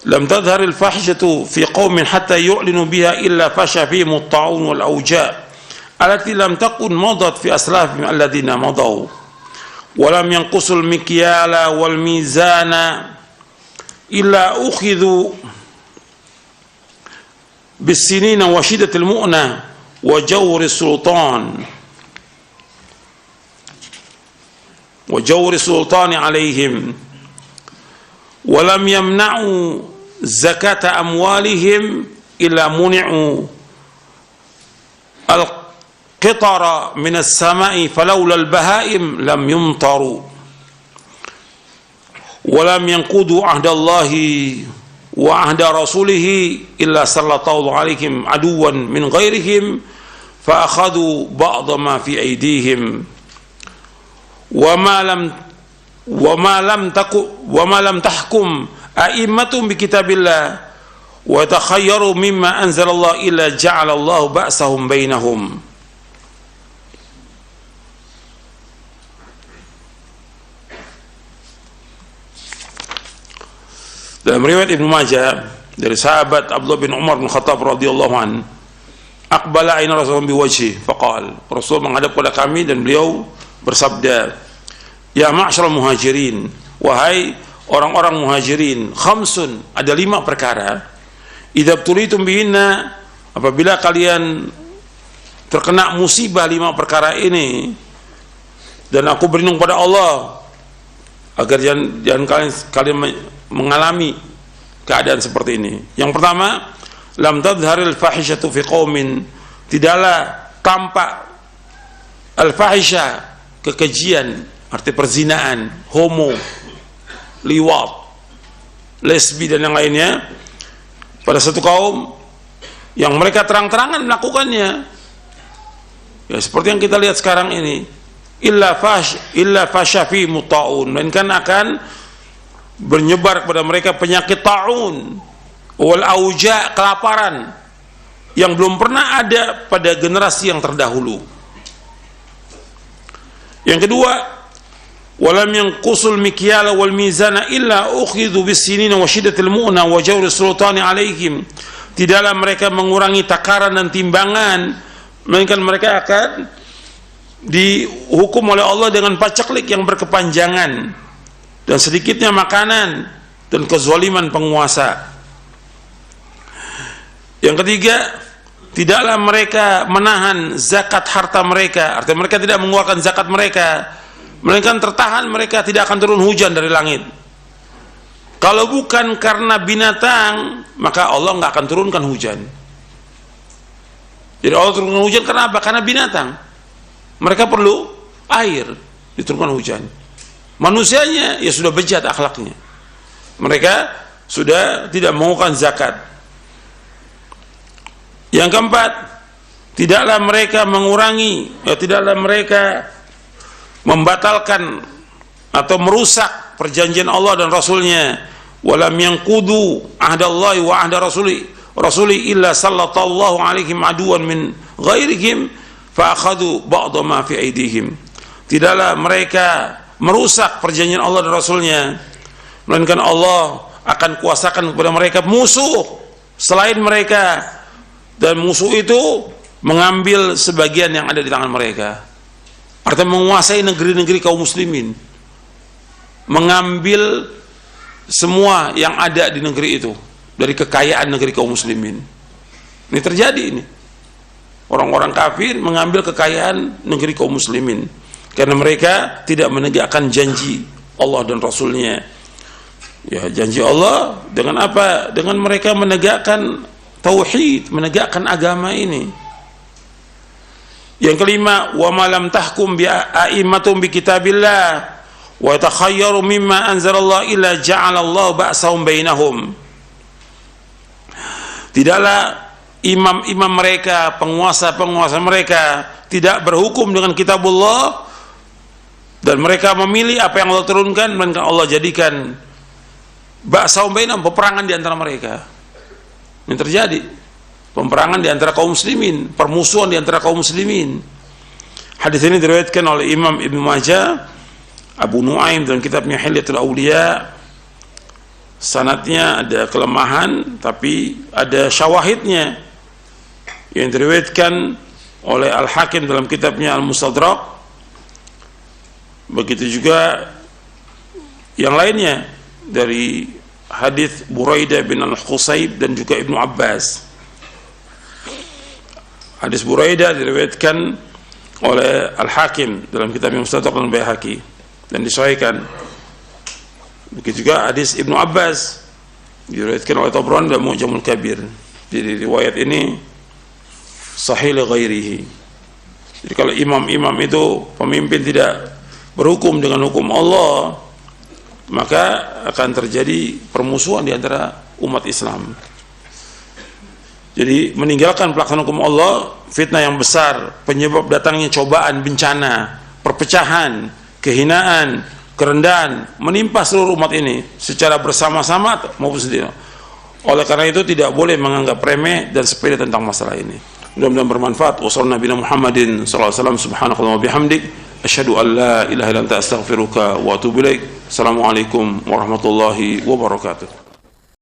لم تظهر الفاحشة في قوم حتى يعلنوا بها إلا فشى فيهم الطاعون والأوجاع التي لم تكن مضت في أسلافهم الذين مضوا ولم ينقصوا المكيال والميزان إلا أخذوا بالسنين وشدة المؤنة وجور السلطان عليهم ولم يمنعوا زكاة أموالهم إلا منعوا القطر من السماء فلولا البهائم لم يمطروا ولم ينقضوا عهد الله وعهد رسوله إلا سلط الله عليهم عدوا من غيرهم فأخذوا بعض ما في أيديهم وما لم تحكم أئمتهم بكتاب الله وتخيروا مما أنزل الله إلا جعل الله بأسهم بينهم. Dalam riwayat Ibnu Majah dari sahabat Abdullah bin Umar bin Khattab radhiyallahu an, aqbala aina Rasulullah biwajhi faqal, Rasul menghadap kepada kami dan beliau bersabda, ya ma'syaral muhajirin, wahai orang-orang muhajirin, khamsun, ada 5 perkara, idza btulitum bihinna, apabila kalian terkena musibah 5 perkara ini, dan aku berlindung pada Allah agar jangan kalian mengalami keadaan seperti ini. Yang pertama, lam tadhharil fahishatu fi qaumin, tidaklah tampak al-fahisha, kekejian, arti perzinaan, homo, liwat, lesbi dan yang lainnya pada satu kaum yang mereka terang-terangan melakukannya. Ya, seperti yang kita lihat sekarang ini, illa fasha fi muta'un, melainkan akan menyebar kepada mereka penyakit ta'un wal auja, kelaparan, yang belum pernah ada pada generasi yang terdahulu. Yang kedua, walam yanqusul mikyala wal mizana illa ukhidhu bis-sinina wa shiddatil mu'na wa jawri sultani alaihim. Tidaklah mereka mengurangi takaran dan timbangan, melainkan mereka akan dihukum oleh Allah dengan paceklik yang berkepanjangan dan sedikitnya makanan dan kezaliman penguasa. Yang ketiga, tidaklah mereka menahan zakat harta mereka, artinya mereka tidak mengeluarkan zakat mereka, melainkan tertahan mereka tidak akan turun hujan dari langit. Kalau bukan karena binatang, maka Allah nggak akan turunkan hujan. Jadi Allah turunkan hujan karena apa? Karena binatang. Mereka perlu air, diturunkan hujan. Manusianya ya sudah bejat akhlaknya. Mereka sudah tidak mengeluarkan zakat. Yang keempat, tidaklah mereka mengurangi, tidaklah mereka membatalkan atau merusak perjanjian Allah dan Rasulnya. Walam yanqudu ahdallahi wa ahda rasuli illa sallallahu alaihim aduwan min ghairihim fa akhadhu ba'dha ma fi aidihim. Tidaklah mereka merusak perjanjian Allah dan Rasulnya, melainkan Allah akan kuasakan kepada mereka musuh selain mereka, dan musuh itu mengambil sebagian yang ada di tangan mereka. Artinya menguasai negeri-negeri kaum muslimin, mengambil semua yang ada di negeri itu dari kekayaan negeri kaum muslimin. Ini terjadi ini. Orang-orang kafir mengambil kekayaan negeri kaum muslimin karena mereka tidak menegakkan janji Allah dan Rasulnya. Ya, janji Allah dengan apa? Dengan mereka menegakkan tauhid, menegakkan agama ini. Yang kelima, wa ma lam tahkum bi a'immatum bi kitabillah wa takhayyaru mimma anzalallahu illa ja'alallahu ba'sahum bainahum. Tidaklah imam-imam mereka, penguasa-penguasa mereka tidak berhukum dengan kitabullah dan mereka memilih apa yang Allah turunkan, melainkan Allah jadikan ba'sahum bainahum, peperangan di antara mereka. Ini terjadi, peperangan di antara kaum muslimin, permusuhan di antara kaum muslimin. Hadis ini diriwayatkan oleh Imam Ibnu Majah, Abu Nuaim dalam kitabnya Hilyatul Auliya. Sanadnya ada kelemahan, tapi ada syawahidnya yang diriwayatkan oleh Al-Hakim dalam kitabnya Al-Mustadrak. Begitu juga yang lainnya dari hadis Buraidah bin Al-Khusayb dan juga Ibnu Abbas. Hadis Buraidah diriwayatkan oleh Al-Hakim dalam kitab Mustadrak dan Baihaqi dan disahihkan. Begitu juga hadis Ibnu Abbas diriwayatkan oleh Tabrani dalam Mu'jamul Kabir. Jadi riwayat ini sahih li ghairihi. Jadi kalau imam-imam itu, pemimpin tidak berhukum dengan hukum Allah, maka akan terjadi permusuhan di antara umat Islam. Jadi meninggalkan pelaksanaan hukum Allah, fitnah yang besar, penyebab datangnya cobaan, bencana, perpecahan, kehinaan, kerendahan menimpa seluruh umat ini secara bersama-sama maupun sendiri. Oleh karena itu tidak boleh menganggap remeh dan sepele tentang masalah ini. Mudah-mudahan bermanfaat. Wassallallahu Nabi Muhammadin sallallahu alaihi wasallam, subhanallahi wa bihamdik, asyhadu an la ilaha illa anta astaghfiruka wa atubu ilaik. Assalamualaikum warahmatullahi wabarakatuh.